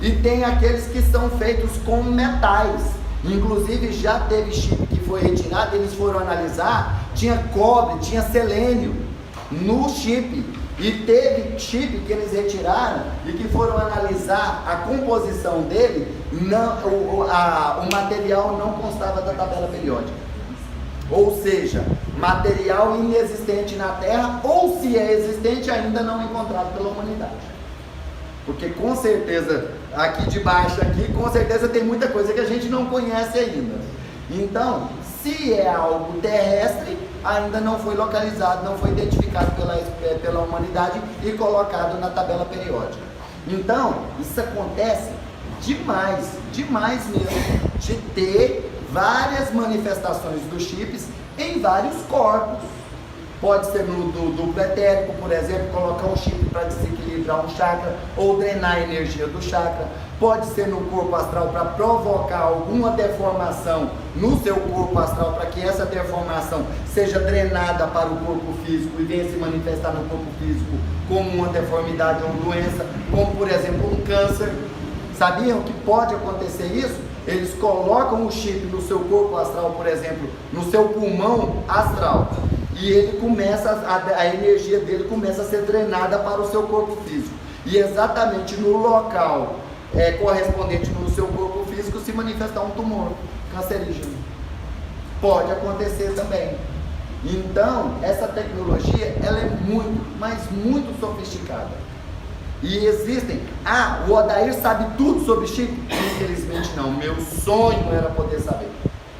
e tem aqueles que são feitos com metais. Inclusive já teve chip que foi retirado, eles foram analisar, tinha cobre, tinha selênio no chip, e teve chip que eles retiraram e que foram analisar a composição dele, o material não constava da tabela periódica, ou seja, material inexistente na Terra, ou se é existente ainda não encontrado pela humanidade. Porque com certeza, aqui de baixo, com certeza tem muita coisa que a gente não conhece ainda. Então, se é algo terrestre, ainda não foi localizado, não foi identificado pela humanidade e colocado na tabela periódica. Então, isso acontece demais, demais mesmo, de ter várias manifestações dos chips em vários corpos. Pode ser no duplo etérico, por exemplo, colocar um chip para desequilibrar um chakra ou drenar a energia do chakra. Pode ser no corpo astral para provocar alguma deformação no seu corpo astral, para que essa deformação seja drenada para o corpo físico e venha se manifestar no corpo físico como uma deformidade ou doença, como por exemplo um câncer. Sabiam que pode acontecer isso? Eles colocam o chip no seu corpo astral, por exemplo, no seu pulmão astral, e ele começa, a energia dele começa a ser drenada para o seu corpo físico. E exatamente no local correspondente no seu corpo físico se manifestar um tumor cancerígeno. Pode acontecer também. Então, essa tecnologia, ela é muito, mas muito sofisticada. E existem... o Odair sabe tudo sobre chip? Infelizmente não. Meu sonho era poder saber.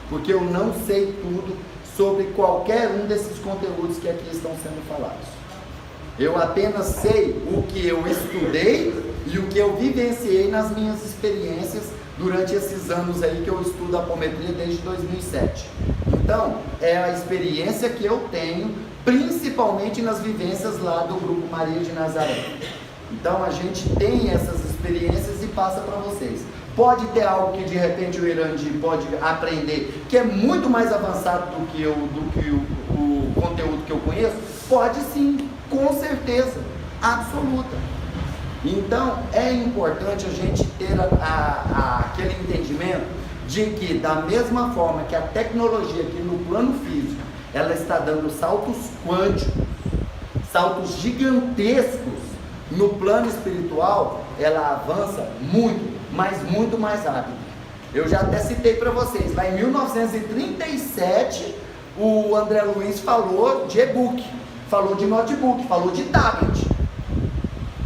Porque eu não sei tudo sobre qualquer um desses conteúdos que aqui estão sendo falados. Eu apenas sei o que eu estudei e o que eu vivenciei nas minhas experiências durante esses anos aí que eu estudo apometria desde 2007. Então, é a experiência que eu tenho, principalmente nas vivências lá do Grupo Maria de Nazaré. Então, a gente tem essas experiências e passa para vocês. Pode ter algo que de repente o Irandi pode aprender, que é muito mais avançado do que o conteúdo que eu conheço? Pode sim, com certeza, absoluta. Então, é importante a gente ter aquele entendimento de que, da mesma forma que a tecnologia aqui no plano físico, ela está dando saltos quânticos, saltos gigantescos, no plano espiritual, ela avança muito, mas muito mais rápido. Eu já até citei para vocês, lá em 1937, o André Luiz falou de e-book, falou de notebook, falou de tablet,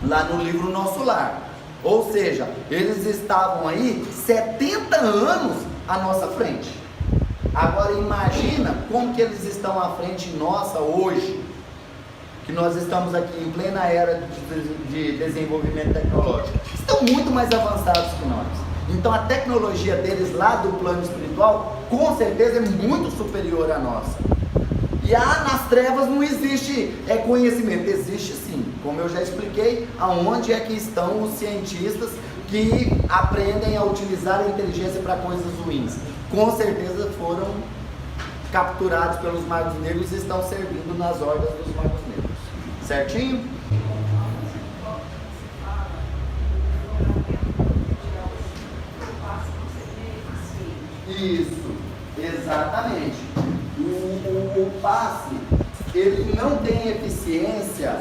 lá no livro Nosso Lar. Ou seja, eles estavam aí 70 anos à nossa frente. Agora imagina como que eles estão à frente nossa hoje, que nós estamos aqui em plena era de desenvolvimento tecnológico. Estão muito mais avançados que nós. Então a tecnologia deles lá do plano espiritual, com certeza é muito superior à nossa. E nas trevas não existe conhecimento, existe sim. Como eu já expliquei, aonde é que estão os cientistas que aprendem a utilizar a inteligência para coisas ruins. Com certeza foram capturados pelos magos negros e estão servindo nas ordens dos magos negros. Certinho? Isso, exatamente. O passe, ele não tem eficiência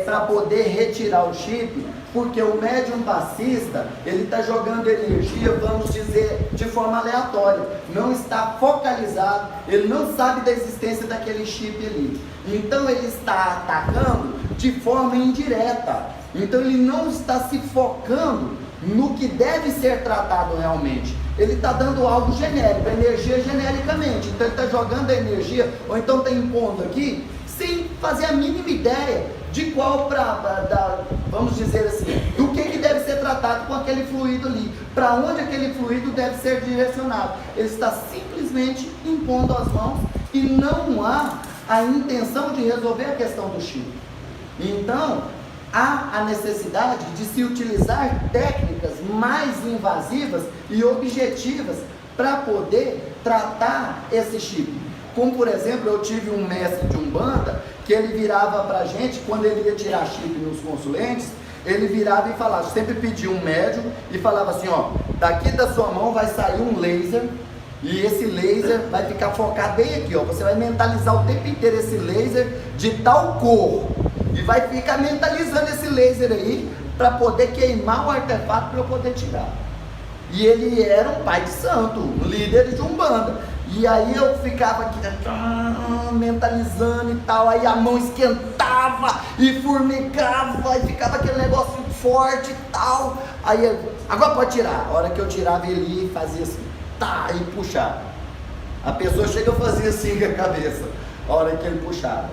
para poder retirar o chip, porque o médium passista, ele está jogando energia, vamos dizer, de forma aleatória, não está focalizado, ele não sabe da existência daquele chip ali. Então ele está atacando de forma indireta. Então ele não está se focando no que deve ser tratado realmente. Ele está dando algo genérico, energia genericamente. Então ele está jogando a energia, ou então está impondo aqui, sem fazer a mínima ideia de qual vamos dizer assim, do que deve ser tratado com aquele fluido ali, para onde aquele fluido deve ser direcionado. Ele está simplesmente impondo as mãos e não há a intenção de resolver a questão do chip. Então, há a necessidade de se utilizar técnicas mais invasivas e objetivas para poder tratar esse chip. Como, por exemplo, eu tive um mestre de Umbanda que ele virava para a gente, quando ele ia tirar chip nos consulentes, ele virava e falava, sempre pedia um médium e falava assim, ó, daqui da sua mão vai sair um laser, e esse laser vai ficar focado bem aqui, ó. Você vai mentalizar o tempo inteiro esse laser de tal cor. E vai ficar mentalizando esse laser aí para poder queimar o artefato para eu poder tirar. E ele era um pai de santo, um líder de Umbanda. E aí eu ficava aqui mentalizando e tal. Aí a mão esquentava e formigava e ficava aquele negócio forte e tal. Aí agora pode tirar. A hora que eu tirava ele ia e fazia assim. Tá, e puxava. A pessoa chega e fazia assim com a cabeça, a hora que ele puxava.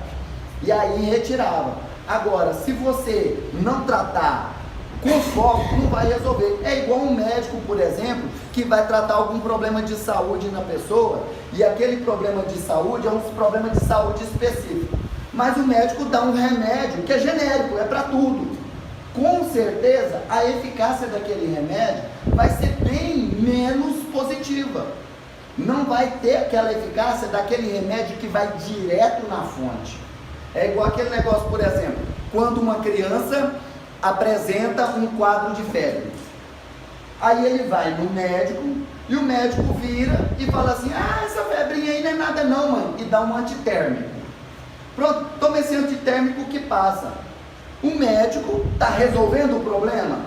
E aí retirava. Agora, se você não tratar com foco, não vai resolver. É igual um médico, por exemplo, que vai tratar algum problema de saúde na pessoa, e aquele problema de saúde é um problema de saúde específico. Mas o médico dá um remédio que é genérico, é para tudo. Com certeza, a eficácia daquele remédio vai ser bem menos positiva. Não vai ter aquela eficácia daquele remédio que vai direto na fonte. É igual aquele negócio, por exemplo, quando uma criança apresenta um quadro de febre. Aí ele vai no médico e o médico vira e fala assim: ah, essa febrinha aí não é nada não, mãe, e dá um antitérmico. Pronto, toma esse antitérmico que passa. O médico está resolvendo o problema?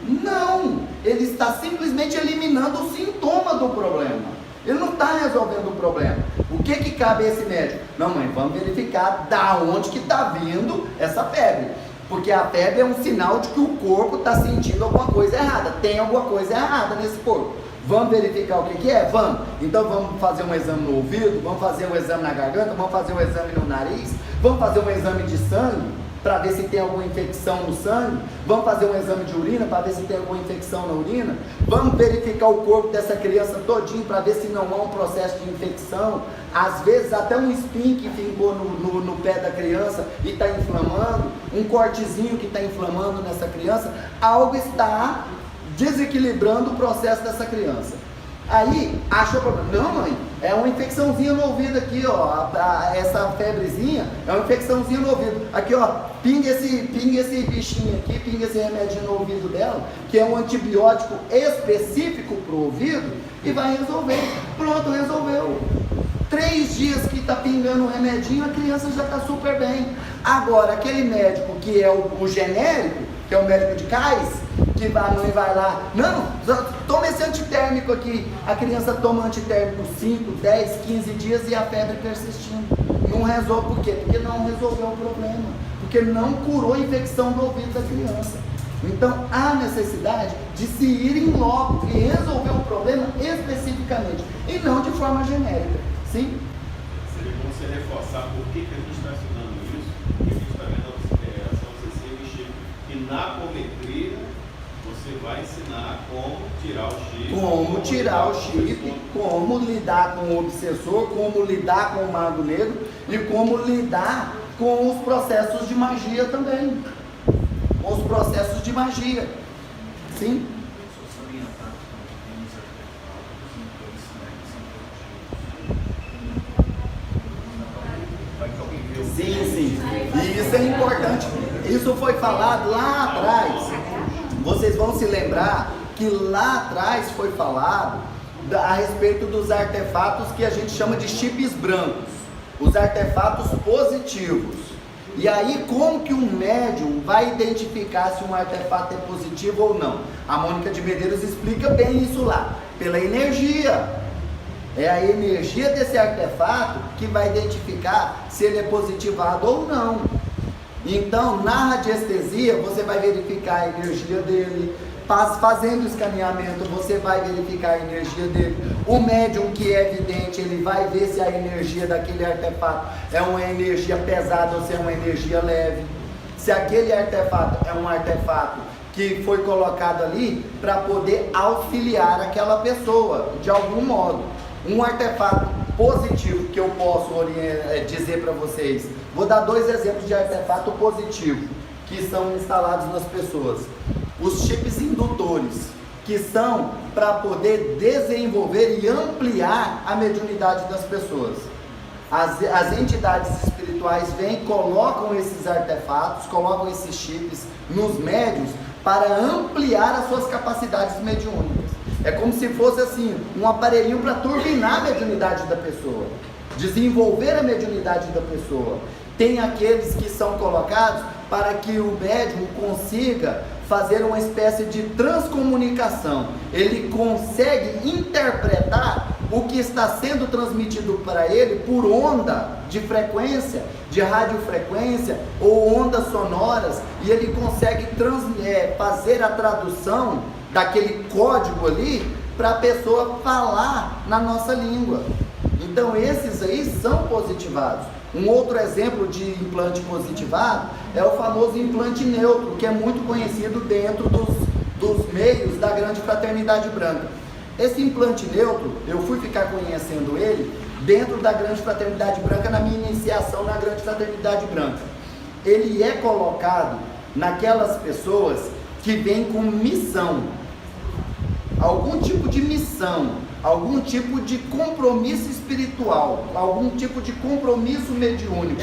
Não, ele está simplesmente eliminando o sintoma do problema. Ele não está resolvendo o problema. O que cabe a esse médico? Não, mãe, vamos verificar da onde que está vindo essa febre. Porque a febre é um sinal de que o corpo está sentindo alguma coisa errada. Tem alguma coisa errada nesse corpo. Vamos verificar o que é? Vamos. Então vamos fazer um exame no ouvido, vamos fazer um exame na garganta, vamos fazer um exame no nariz, vamos fazer um exame de sangue para ver se tem alguma infecção no sangue, vamos fazer um exame de urina para ver se tem alguma infecção na urina, vamos verificar o corpo dessa criança todinho para ver se não há um processo de infecção, às vezes até um espinho que ficou no pé da criança e está inflamando, um cortezinho que está inflamando nessa criança, algo está desequilibrando o processo dessa criança. Aí, achou problema. Não, mãe, é uma infecçãozinha no ouvido aqui, ó. Essa febrezinha é uma infecçãozinha no ouvido. Aqui, ó, pinga esse bichinho aqui, pinga esse remedinho no ouvido dela, que é um antibiótico específico pro ouvido, e vai resolver. Pronto, resolveu. 3 dias que tá pingando o remedinho, a criança já tá super bem. Agora, aquele médico que é o genérico, que é o médico de cais, que a mãe vai lá, não, toma esse antitérmico aqui, a criança toma antitérmico 5, 10, 15 dias e a febre persistindo, não resolve. Por quê? Porque não resolveu o problema, porque não curou a infecção do ouvido da criança. Então há necessidade de se ir em loco e resolver o problema especificamente, e não de forma genérica. Sim? Seria bom você reforçar por que a gente está estudando isso, porque a gente está vendo a São Cecília e Chico, e na apometria você vai ensinar como tirar o chip. Como tirar o chip, como lidar com o obsessor, como lidar com o mago negro e como lidar com os processos de magia também. Com os processos de magia. Sim? Sim. E isso é importante. Isso foi falado lá atrás. Vocês vão se lembrar que lá atrás foi falado a respeito dos artefatos que a gente chama de chips brancos, os artefatos positivos. E aí, como que um médium vai identificar se um artefato é positivo ou não? A Mônica de Medeiros explica bem isso lá, pela energia. É a energia desse artefato que vai identificar se ele é positivado ou não. Então, na radiestesia, você vai verificar a energia dele. Fazendo o escaneamento, você vai verificar a energia dele. O médium que é evidente, ele vai ver se a energia daquele artefato é uma energia pesada ou se é uma energia leve. Se aquele artefato é um artefato que foi colocado ali para poder auxiliar aquela pessoa, de algum modo. Um artefato positivo que eu posso dizer para vocês. Vou dar 2 exemplos de artefato positivo que são instalados nas pessoas. Os chips indutores, que são para poder desenvolver e ampliar a mediunidade das pessoas. As entidades espirituais vêm, colocam esses artefatos, colocam esses chips nos médiuns para ampliar as suas capacidades mediúnicas. É como se fosse assim, um aparelhinho para turbinar a mediunidade da pessoa, desenvolver a mediunidade da pessoa. Tem aqueles que são colocados para que o médium consiga fazer uma espécie de transcomunicação. Ele consegue interpretar o que está sendo transmitido para ele por onda de frequência, de radiofrequência ou ondas sonoras, e ele consegue fazer a tradução daquele código ali para a pessoa falar na nossa língua. Então esses aí são positivados. Um outro exemplo de implante positivado é o famoso implante neutro, que é muito conhecido dentro dos meios da Grande Fraternidade Branca. Esse implante neutro, eu fui ficar conhecendo ele dentro da Grande Fraternidade Branca, na minha iniciação na Grande Fraternidade Branca. Ele é colocado naquelas pessoas que vêm com missão, algum tipo de missão, algum tipo de compromisso espiritual, algum tipo de compromisso mediúnico,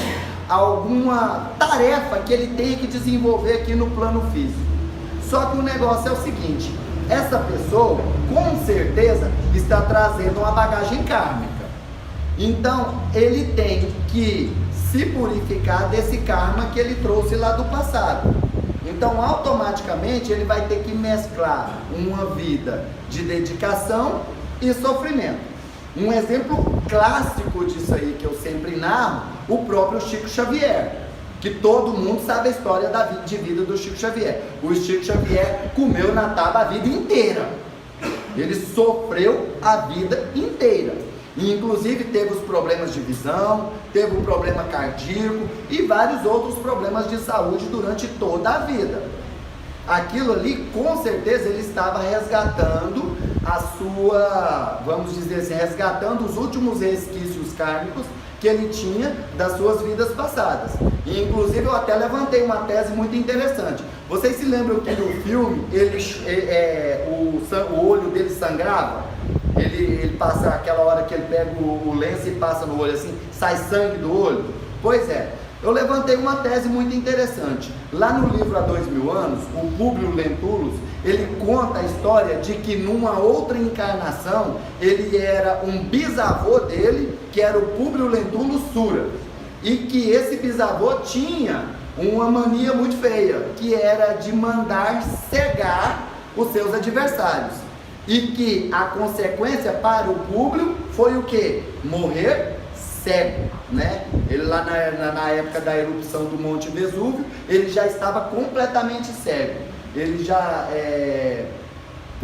alguma tarefa que ele tem que desenvolver aqui no plano físico. Só que o negócio é o seguinte: essa pessoa, com certeza, está trazendo uma bagagem kármica. Então, ele tem que se purificar desse karma que ele trouxe lá do passado. Então, automaticamente, ele vai ter que mesclar uma vida de dedicação e sofrimento. Um exemplo clássico disso aí, que eu sempre narro, o próprio Chico Xavier, que todo mundo sabe a história de vida do Chico Xavier. O Chico Xavier comeu na tábua a vida inteira. Ele sofreu a vida inteira. E, inclusive, teve os problemas de visão, teve o problema cardíaco e vários outros problemas de saúde durante toda a vida. Aquilo ali, com certeza, ele estava resgatando a sua, vamos dizer assim, resgatando os últimos resquícios kármicos que ele tinha das suas vidas passadas. E, inclusive, eu até levantei uma tese muito interessante. Vocês se lembram que no filme o olho dele sangrava? Ele passa aquela hora que ele pega o lenço e passa no olho assim, sai sangue do olho? Pois é, eu levantei uma tese muito interessante. Lá no livro Há 2000 Anos, o Públio Lentulus, ele conta a história de que numa outra encarnação, ele era um bisavô dele, que era o Públio Lentulus Sura, e que esse bisavô tinha uma mania muito feia, que era de mandar cegar os seus adversários, e que a consequência para o Públio foi o quê? Morrer cego, né? Ele lá na época da erupção do Monte Vesúvio, ele já estava completamente cego. Ele já,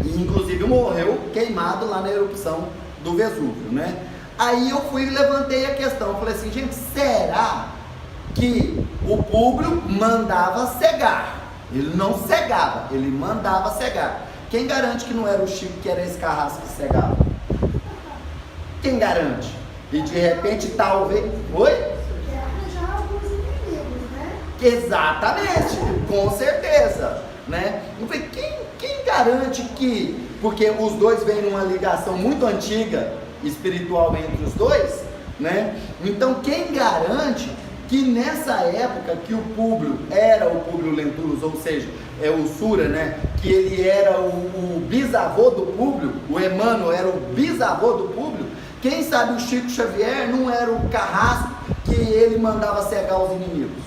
inclusive morreu queimado lá na erupção do Vesúvio, né? Aí eu fui e levantei a questão, falei assim, gente, será que o Públio mandava cegar? Ele não cegava, ele mandava cegar. Quem garante que não era o Chico que era esse carrasco que cegava? Quem garante? E de repente talvez... Oi? Quer arranjar alguns inimigos, né? Exatamente, com certeza, né? Eu falei, quem garante que... Porque os dois vêm numa ligação muito antiga, espiritual entre os dois, né? Então quem garante que nessa época que o Públio era o Públio Lentulus, ou seja, o Sura, né? Que ele era o bisavô do Públio, o Emmanuel era o bisavô do Públio. Quem sabe o Chico Xavier não era o carrasco que ele mandava cegar os inimigos.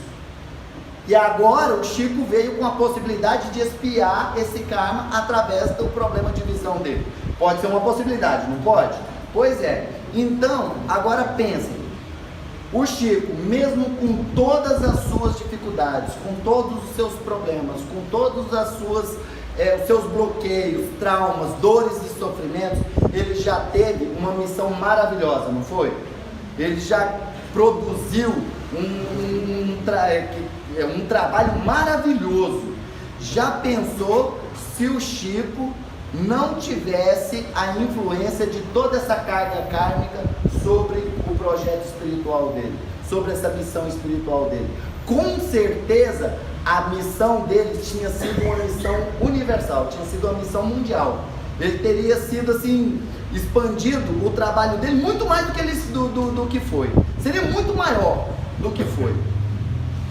E agora o Chico veio com a possibilidade de expiar esse karma através do problema de visão dele. Pode ser uma possibilidade, não pode? Pois é. Então, agora pensem. O Chico, mesmo com todas as suas dificuldades, com todos os seus problemas, com todos os seus bloqueios, traumas, dores e sofrimentos, ele já teve uma missão maravilhosa, não foi? Ele já produziu um trabalho maravilhoso. Já pensou se o Chico não tivesse a influência de toda essa carga kármica sobre o projeto espiritual dele, sobre essa missão espiritual dele? Com certeza a missão dele tinha sido uma missão universal, tinha sido uma missão mundial. Ele teria sido assim, expandido o trabalho dele muito mais do que foi. Seria muito maior do que foi.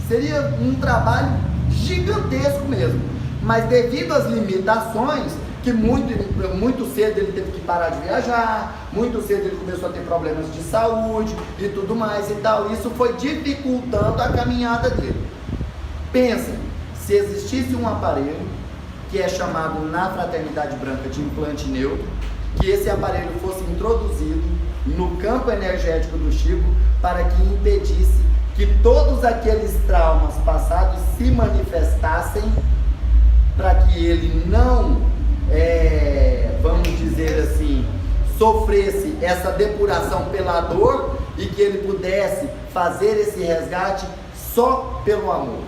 Seria um trabalho gigantesco mesmo. Mas devido às limitações, que muito cedo ele teve que parar de viajar, muito cedo ele começou a ter problemas de saúde e tudo mais e tal. Isso foi dificultando a caminhada dele. Pensem, se existisse um aparelho que é chamado na Fraternidade Branca de implante neutro, que esse aparelho fosse introduzido no campo energético do Chico para que impedisse que todos aqueles traumas passados se manifestassem, para que ele não, vamos dizer assim, sofresse essa depuração pela dor e que ele pudesse fazer esse resgate só pelo amor.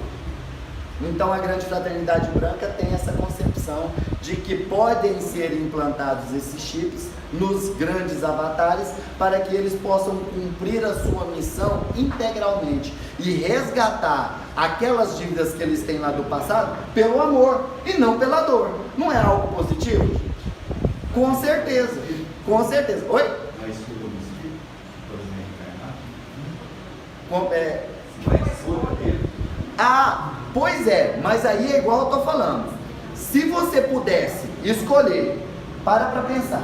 Então a Grande Fraternidade Branca tem essa concepção de que podem ser implantados esses chips nos grandes avatares para que eles possam cumprir a sua missão integralmente e resgatar aquelas dívidas que eles têm lá do passado pelo amor e não pela dor. Não é algo positivo? Com certeza, com certeza. Oi? A escolha do espírito, por exemplo, Pois é, mas aí é igual eu estou falando. Se você pudesse escolher, para pensar.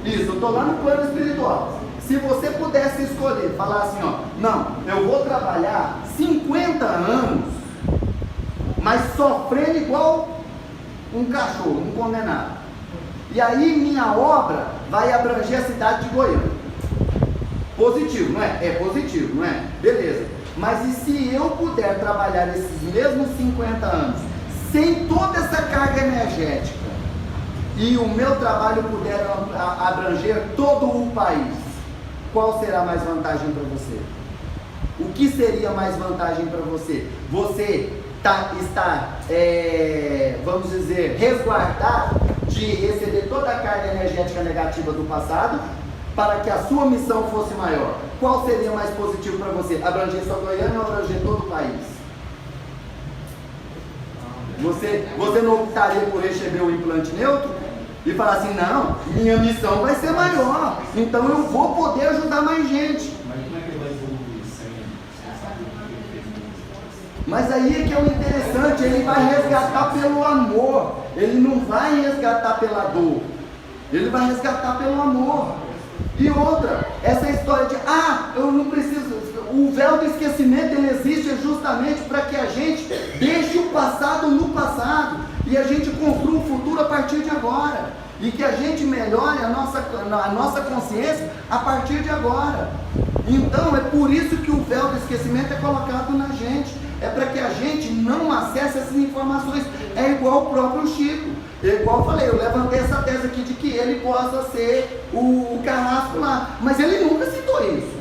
Isso, eu estou lá no plano espiritual. Se você pudesse escolher, falar assim, ó, não, eu vou trabalhar 50 anos, mas sofrendo igual um cachorro, um condenado. E aí minha obra vai abranger a cidade de Goiânia. Positivo, não é? É positivo, não é? Beleza. Mas e se eu puder trabalhar esses mesmos 50 anos sem toda essa carga energética e o meu trabalho puder abranger todo o país, qual será mais vantagem para você? O que seria mais vantagem para você? Você está, vamos dizer, resguardado de receber toda a carga energética negativa do passado para que a sua missão fosse maior. Qual seria mais positivo para você? Abranger só Goiânia ou abranger todo o país? Você não optaria por receber o implante neutro? E falar assim, não, minha missão vai ser maior, então eu vou poder ajudar mais gente. Mas como é que ele vai evoluir sem saber o que ele fez? Mas aí é que é o interessante, ele vai resgatar pelo amor, ele não vai resgatar pela dor, ele vai resgatar pelo amor. E outra, essa história de, eu não preciso, o véu do esquecimento ele existe justamente para que a gente deixe o passado no passado e a gente construa um futuro a partir de agora. E que a gente melhore a nossa consciência a partir de agora. Então é por isso que o véu do esquecimento é colocado na gente. É para que a gente não acesse essas informações. É igual o próprio Chico. Igual eu falei, eu levantei essa tese aqui de que ele possa ser o carrasco lá. Mas ele nunca citou isso.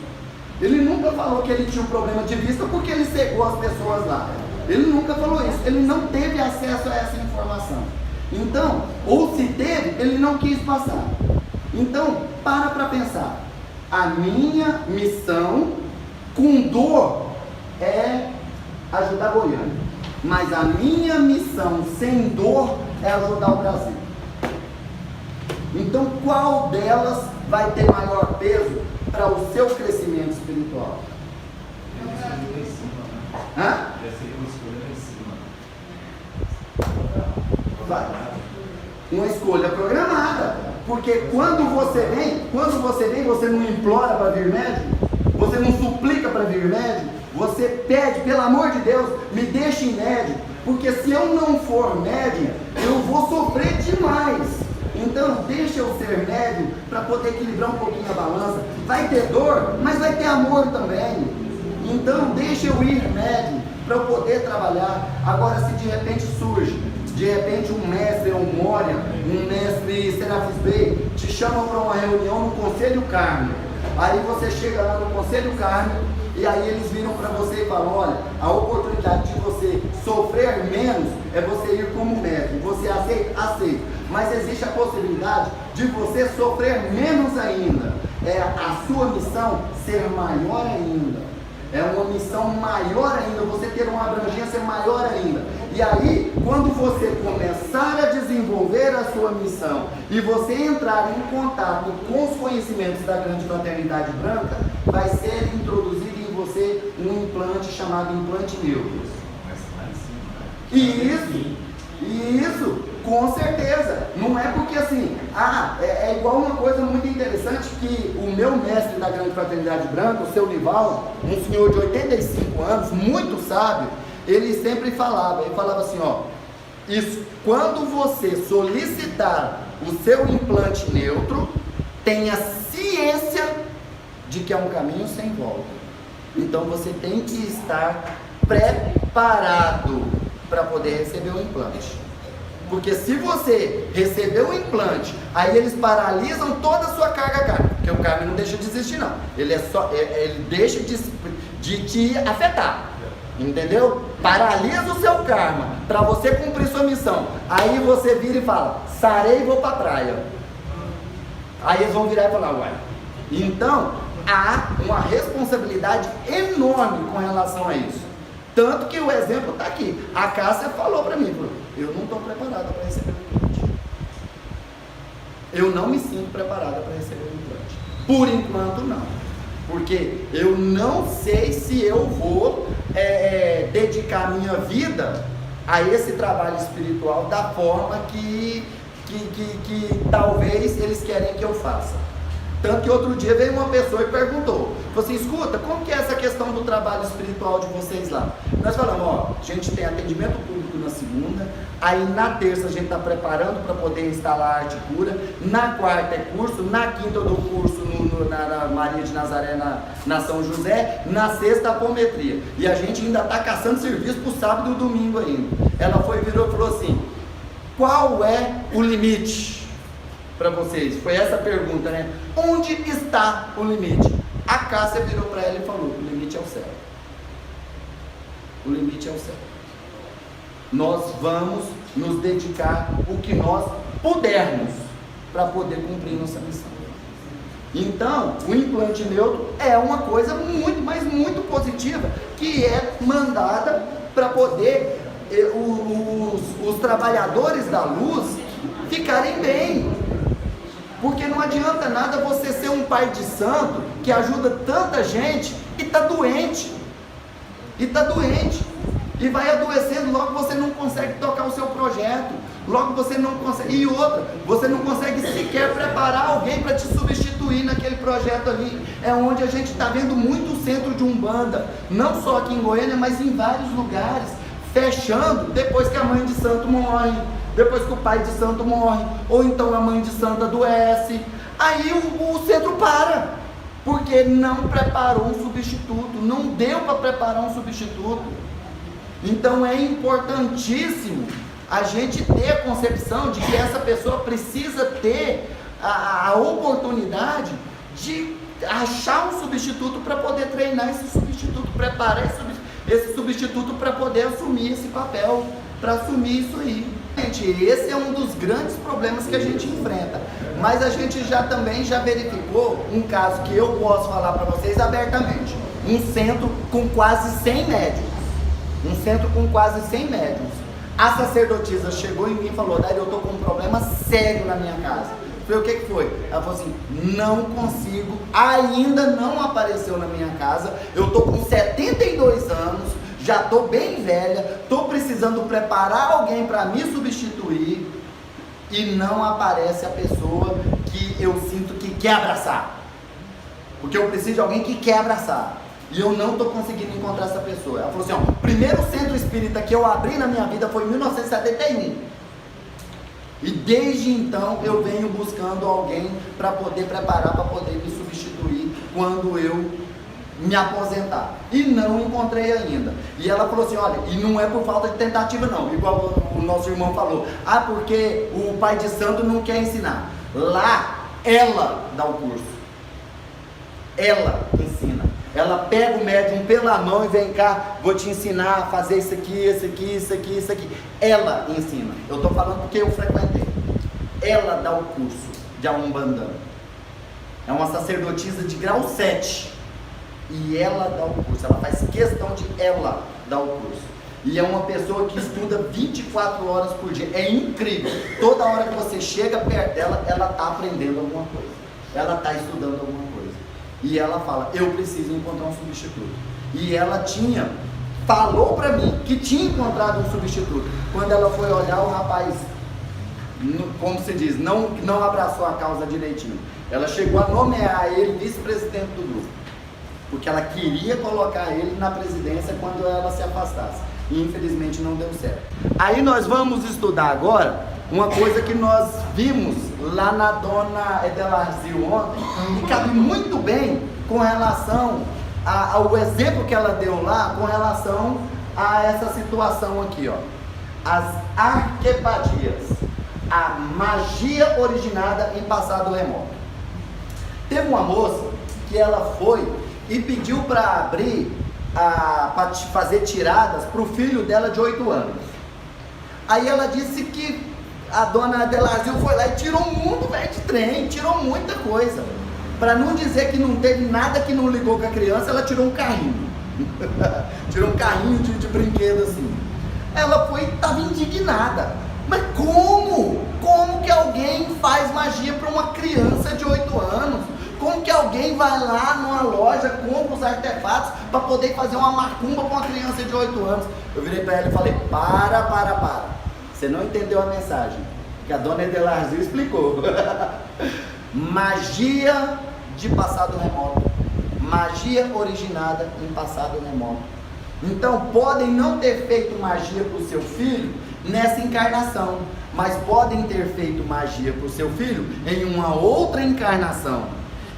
Ele nunca falou que ele tinha um problema de vista porque ele cegou as pessoas lá. Ele nunca falou isso. Ele não teve acesso a essa informação. Então, ou se teve, ele não quis passar. Então, para pensar. A minha missão com dor é ajudar Goiânia. Mas a minha missão sem dor é ajudar o Brasil. Então, qual delas vai ter maior peso para o seu crescimento espiritual? Hã? Uma escolha programada. Porque quando você vem, você não implora para vir médico, você não suplica para vir médico, você pede, pelo amor de Deus, me deixe em médico, porque se eu não for médico, eu vou sofrer demais. Então deixa eu ser médico para poder equilibrar um pouquinho a balança. Vai ter dor, mas vai ter amor também. Então deixa eu ir médico para eu poder trabalhar. Agora se de repente surge um mestre, um Moria, um mestre Serafis Bey, te chamam para uma reunião no Conselho Kármico. Aí você chega lá no Conselho Kármico e aí eles viram para você e falam, olha, a oportunidade de você sofrer menos é você ir como mestre. Você aceita? Aceita. Mas existe a possibilidade de você sofrer menos ainda. É a sua missão ser maior ainda. É uma missão maior ainda, você ter uma abrangência maior ainda. E aí, quando você começar a desenvolver a sua missão e você entrar em contato com os conhecimentos da Grande Fraternidade Branca, vai ser introduzido em você um implante chamado implante neutro. Isso, com certeza. Não é porque assim, é igual uma coisa muito interessante que o meu mestre da Grande Fraternidade Branca, o seu Nivaldo, um senhor de 85 anos, muito sábio, ele sempre falava assim, ó, isso, quando você solicitar o seu implante neutro, tenha ciência de que é um caminho sem volta. Então você tem que estar preparado para poder receber o implante. Porque se você receber o implante, aí eles paralisam toda a sua carga kármica, porque o karma não deixa de existir não, ele deixa de te afetar, entendeu? Paralisa o seu karma, para você cumprir sua missão, aí você vira e fala, sarei e vou para a praia, aí eles vão virar e falar, uai, então há uma responsabilidade enorme com relação a isso. Tanto que o exemplo está aqui. A Cássia falou para mim, eu não estou preparada para receber o implante. Eu não me sinto preparada para receber o implante. Por enquanto não. Porque eu não sei se eu vou dedicar a minha vida a esse trabalho espiritual da forma que talvez eles querem que eu faça. Tanto que outro dia veio uma pessoa e perguntou, falou assim, escuta, como que é essa questão do trabalho espiritual de vocês lá? Nós falamos, ó, a gente tem atendimento público na segunda, aí na terça a gente está preparando para poder instalar a arte cura, na quarta é curso, na quinta eu dou curso na Maria de Nazaré, na São José, na sexta a apometria. E a gente ainda está caçando serviço para o sábado e o domingo ainda. Ela virou e falou assim, qual é o limite para vocês? Foi essa a pergunta, né? Onde está o limite? A Cássia virou para ela e falou, o limite é o céu. O limite é o céu. Nós vamos nos dedicar o que nós pudermos para poder cumprir nossa missão. Então, o implante neutro é uma coisa muito, mas muito positiva, que é mandada para poder os trabalhadores da luz ficarem bem. Porque não adianta nada você ser um pai de santo que ajuda tanta gente e está doente. E vai adoecendo, logo você não consegue tocar o seu projeto. Logo você não consegue. E outra, você não consegue sequer preparar alguém para te substituir naquele projeto ali. É onde a gente está vendo muito o centro de Umbanda, não só aqui em Goiânia, mas em vários lugares, fechando depois que a mãe de santo morre, depois que o pai de santo morre, ou então a mãe de santo adoece, aí o centro para, porque não preparou um substituto, não deu para preparar um substituto. Então é importantíssimo a gente ter a concepção de que essa pessoa precisa ter a oportunidade de achar um substituto para poder treinar esse substituto, preparar esse substituto para poder assumir esse papel, para assumir isso aí. Gente, esse é um dos grandes problemas que a gente enfrenta, mas a gente também já verificou um caso que eu posso falar para vocês abertamente, um centro com quase 100 médiums, a sacerdotisa chegou em mim e falou, Dário, eu estou com um problema sério na minha casa. Eu falei, o que foi? Ela falou assim, não consigo, ainda não apareceu na minha casa, eu estou com 72 anos, já estou bem velha, estou precisando preparar alguém para me substituir e não aparece a pessoa que eu sinto que quer abraçar, porque eu preciso de alguém que quer abraçar e eu não estou conseguindo encontrar essa pessoa. Ela falou assim, ó, o primeiro centro espírita que eu abri na minha vida foi em 1971 e desde então eu venho buscando alguém para poder preparar, para poder me substituir quando eu me aposentar, e não encontrei ainda. E ela falou assim, olha, e não é por falta de tentativa não, igual o nosso irmão falou, porque o pai de santo não quer ensinar. Lá, ela dá o curso, ela ensina, ela pega o médium pela mão e vem cá, vou te ensinar a fazer isso aqui, ela ensina. Eu estou falando porque eu frequentei. Ela dá o curso de Umbanda, é uma sacerdotisa de grau 7, e ela dá o curso, ela faz questão de ela dar o curso, e é uma pessoa que estuda 24 horas por dia, é incrível, toda hora que você chega perto dela, ela está aprendendo alguma coisa, ela está estudando alguma coisa, e ela fala, eu preciso encontrar um substituto, e ela falou para mim que tinha encontrado um substituto, quando ela foi olhar, o rapaz, como se diz, não abraçou a causa direitinho, ela chegou a nomear ele vice-presidente do grupo, porque ela queria colocar ele na presidência quando ela se afastasse, e infelizmente não deu certo. Aí nós vamos estudar agora uma coisa que nós vimos lá na dona Edelarzil ontem, e cabe muito bem com relação ao exemplo que ela deu lá, com relação a essa situação aqui, ó. as arquepadias, a magia originada em passado remoto. Teve uma moça que ela foi e pediu para abrir, para fazer tiradas para o filho dela de 8 anos. Aí ela disse que a dona Adelarzil foi lá e tirou um mundo velho de trem, tirou muita coisa. Para não dizer que não teve nada que não ligou com a criança, ela tirou um carrinho. Tirou um carrinho de brinquedo assim. Ela foi, estava indignada. Mas como? Como que alguém faz magia para uma criança de 8 anos? Como que alguém vai lá numa loja, compra os artefatos para poder fazer uma macumba para uma criança de 8 anos? Eu virei para ela e falei, para. Você não entendeu a mensagem que a dona Adelarzil explicou. Magia de passado remoto. Magia originada em passado remoto. Então podem não ter feito magia para o seu filho nessa encarnação, mas podem ter feito magia para o seu filho em uma outra encarnação.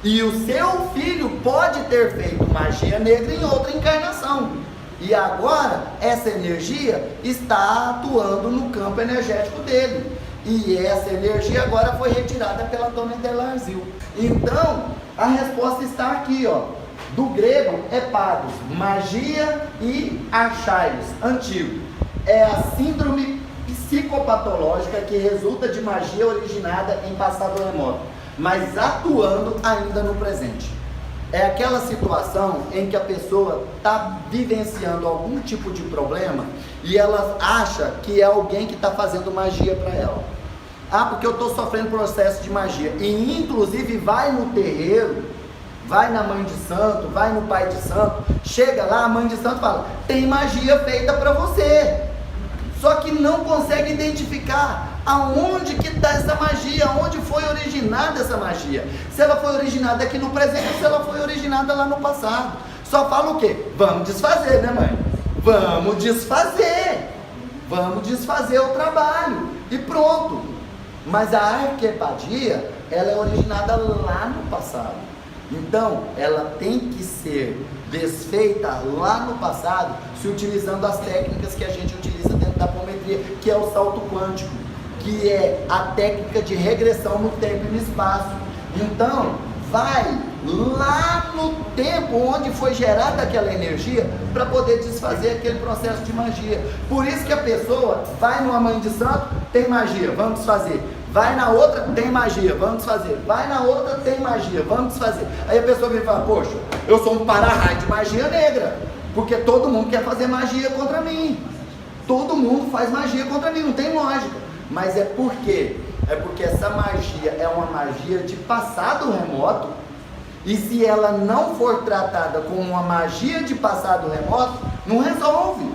E o seu filho pode ter feito magia negra em outra encarnação. E agora essa energia está atuando no campo energético dele. E essa energia agora foi retirada pela dona Adelarzil. Então a resposta está aqui, ó. Do grego é pagos, magia e archaios, antigo. É a síndrome psicopatológica que resulta de magia originada em passado remoto, mas atuando ainda no presente. É aquela situação em que a pessoa está vivenciando algum tipo de problema e ela acha que é alguém que está fazendo magia para ela. Ah, porque eu estou sofrendo processo de magia. E inclusive vai no terreiro, vai na mãe de santo, vai no pai de santo, chega lá, a mãe de santo fala, tem magia feita para você. Só que não consegue identificar aonde que está essa magia, aonde foi originada essa magia. Se ela foi originada aqui no presente ou se ela foi originada lá no passado. Só fala o quê? Vamos desfazer, né, mãe? Vamos desfazer o trabalho e pronto. Mas a arquepadia, ela é originada lá no passado. Então, ela tem que ser desfeita lá no passado, se utilizando as técnicas que a gente utiliza dentro da apometria, que é o salto quântico, que é a técnica de regressão no tempo e no espaço. Então, vai lá no tempo onde foi gerada aquela energia para poder desfazer aquele processo de magia. Por isso que a pessoa vai numa mãe de santo, tem magia, vamos desfazer. Vai na outra, tem magia, vamos desfazer. Vai na outra, tem magia, vamos desfazer. Aí a pessoa vem e fala, poxa, eu sou um para-raio de magia negra, porque todo mundo quer fazer magia contra mim. Todo mundo faz magia contra mim, não tem lógica. Mas é por quê? É porque essa magia é uma magia de passado remoto, e se ela não for tratada como uma magia de passado remoto, não resolve.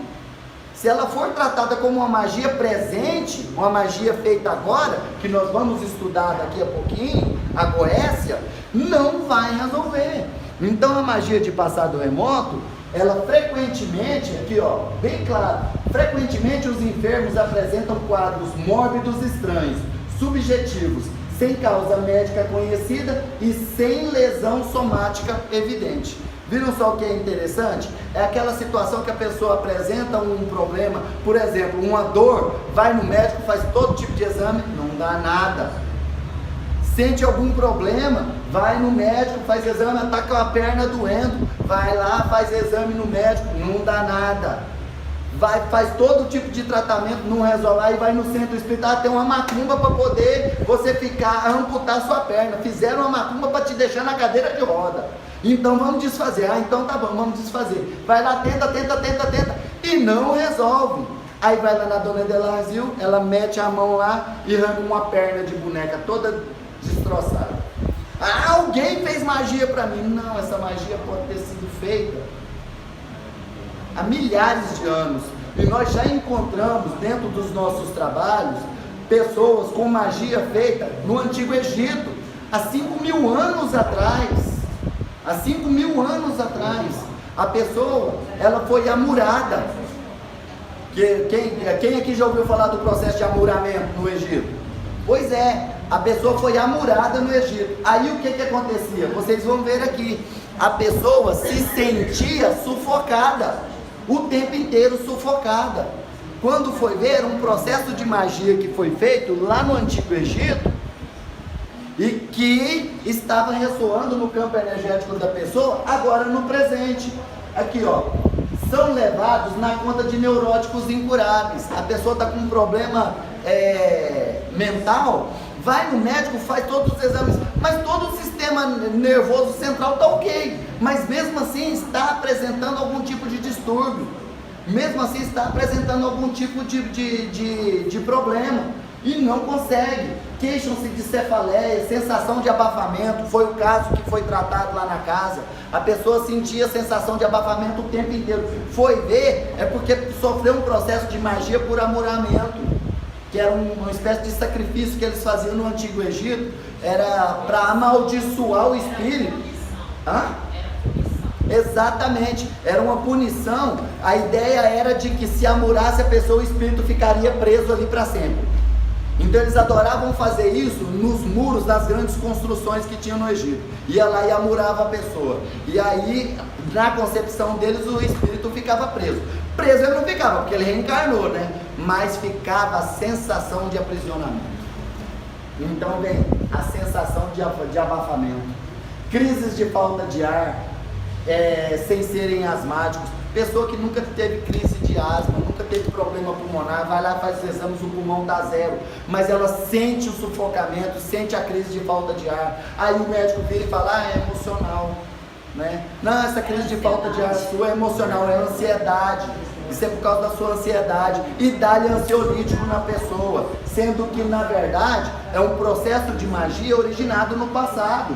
Se ela for tratada como uma magia presente, uma magia feita agora, que nós vamos estudar daqui a pouquinho, a Goécia, não vai resolver. Então a magia de passado remoto, ela frequentemente, aqui ó, bem claro, frequentemente os enfermos apresentam quadros mórbidos estranhos, subjetivos, sem causa médica conhecida e sem lesão somática evidente. Viram só o que é interessante? É aquela situação que a pessoa apresenta um problema, por exemplo, uma dor, vai no médico, faz todo tipo de exame, não dá nada. Sente algum problema, vai no médico, faz exame, está com a perna doendo, vai lá, faz exame no médico, não dá nada. Vai, faz todo tipo de tratamento, não resolve, aí vai no centro espírita, tem uma macumba para poder você amputar sua perna. Fizeram uma macumba para te deixar na cadeira de roda. Então vamos desfazer. Ah, então tá bom, vamos desfazer. Vai lá, tenta e não resolve. Aí vai lá na dona Adelarzil, ela mete a mão lá e arranca uma perna de boneca toda destroçada. Ah, alguém fez magia para mim. Não, essa magia pode ter sido feita há milhares de anos, e nós já encontramos dentro dos nossos trabalhos pessoas com magia feita no Antigo Egito, há 5.000 anos atrás. Há 5.000 anos atrás, a pessoa, ela foi amurada. Quem aqui já ouviu falar do processo de amuramento no Egito? Pois é, a pessoa foi amurada no Egito. Aí o que acontecia? Vocês vão ver aqui, a pessoa se sentia sufocada, o tempo inteiro sufocada. Quando foi ver, era um processo de magia que foi feito lá no Antigo Egito e que estava ressoando no campo energético da pessoa, agora no presente. Aqui, ó, são levados na conta de neuróticos incuráveis. A pessoa está com um problema mental, vai no médico, faz todos os exames, mas todo o sistema nervoso central está ok, mas mesmo assim está apresentando algum tipo de distúrbio, mesmo assim está apresentando algum tipo de problema e não consegue, queixam-se de cefaleia, sensação de abafamento. Foi o caso que foi tratado lá na casa, a pessoa sentia sensação de abafamento o tempo inteiro, foi ver, é porque sofreu um processo de magia por amuramento, que era uma espécie de sacrifício que eles faziam no Antigo Egito, era para amaldiçoar o espírito. Hã? Exatamente, era uma punição. A ideia era de que se amurasse a pessoa, o espírito ficaria preso ali para sempre. Então eles adoravam fazer isso nos muros das grandes construções que tinham no Egito. Ia lá e amurava a pessoa, e aí na concepção deles o espírito ficava preso. Preso ele não ficava, porque ele reencarnou, né? Mas ficava a sensação de aprisionamento. Então vem a sensação de abafamento, crises de falta de ar, sem serem asmáticos. Pessoa que nunca teve crise de asma, nunca teve problema pulmonar, vai lá, faz os exames, o pulmão está zero, mas ela sente o sufocamento, sente a crise de falta de ar. Aí o médico vira e fala, é emocional, né? Não, essa crise de falta de ar sua é emocional, é ansiedade. Isso é por causa da sua ansiedade, e dá-lhe ansiolítico na pessoa, sendo que na verdade é um processo de magia originado no passado.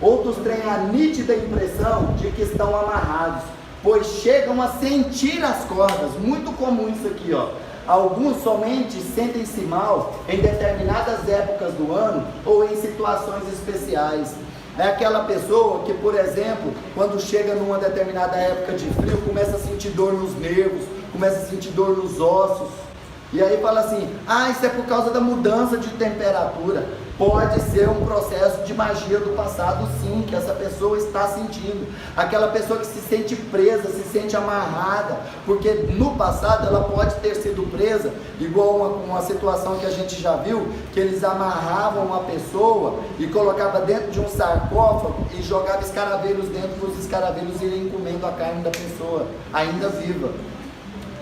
Outros têm a nítida impressão de que estão amarrados, pois chegam a sentir as cordas. Muito comum isso aqui, ó. Alguns somente sentem-se mal em determinadas épocas do ano ou em situações especiais. É aquela pessoa que, por exemplo, quando chega numa determinada época de frio, começa a sentir dor nos nervos, começa a sentir dor nos ossos, e aí fala assim, isso é por causa da mudança de temperatura. Pode ser um processo de magia do passado, sim, que essa pessoa está sentindo. Aquela pessoa que se sente presa, se sente amarrada, porque no passado ela pode ter sido presa, igual uma situação que a gente já viu, que eles amarravam uma pessoa e colocavam dentro de um sarcófago e jogavam escaravelhos dentro, para os escaravelhos irem comendo a carne da pessoa, ainda viva.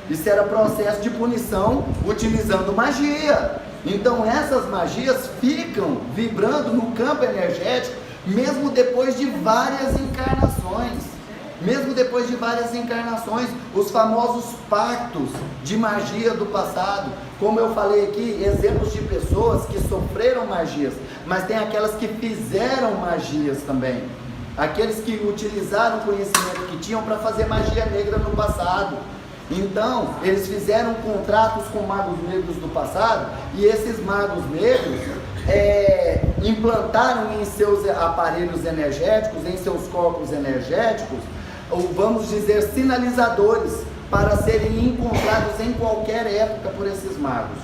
Isso era processo de punição utilizando magia. Então essas magias ficam vibrando no campo energético, mesmo depois de várias encarnações. Mesmo depois de várias encarnações, os famosos pactos de magia do passado. Como eu falei aqui, exemplos de pessoas que sofreram magias, mas tem aquelas que fizeram magias também. Aqueles que utilizaram o conhecimento que tinham para fazer magia negra no passado. Então, eles fizeram contratos com magos negros do passado, e esses magos negros implantaram em seus aparelhos energéticos, em seus corpos energéticos, ou vamos dizer, sinalizadores, para serem encontrados em qualquer época por esses magos.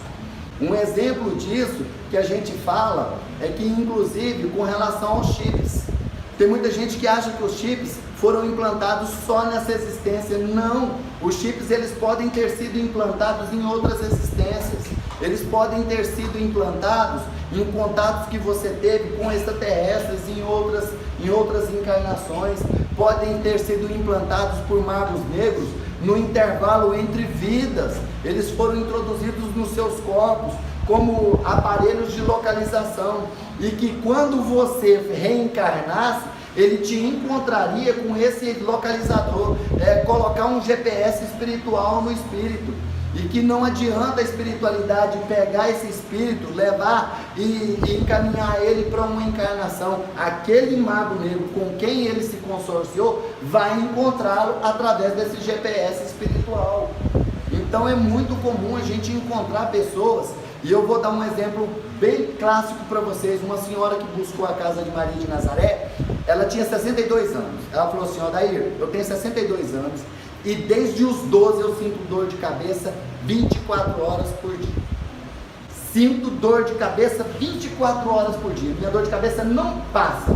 Um exemplo disso que a gente fala é que, inclusive, com relação aos chips, tem muita gente que acha que os chips foram implantados só nessa existência. Não, os chips eles podem ter sido implantados em outras existências, eles podem ter sido implantados em contatos que você teve com extraterrestres em outras encarnações, podem ter sido implantados por magos negros no intervalo entre vidas. Eles foram introduzidos nos seus corpos como aparelhos de localização, e que quando você reencarnasse, ele te encontraria com esse localizador, colocar um GPS espiritual no espírito, e que não adianta a espiritualidade pegar esse espírito, levar e encaminhar ele para uma encarnação. Aquele mago negro com quem ele se consorciou vai encontrá-lo através desse GPS espiritual. Então é muito comum a gente encontrar pessoas, e eu vou dar um exemplo bem clássico para vocês. Uma senhora que buscou a casa de Maria de Nazaré, ela tinha 62 anos, ela falou assim, Odair, eu tenho 62 anos, e desde os 12 eu sinto dor de cabeça 24 horas por dia. Sinto dor de cabeça 24 horas por dia, minha dor de cabeça não passa.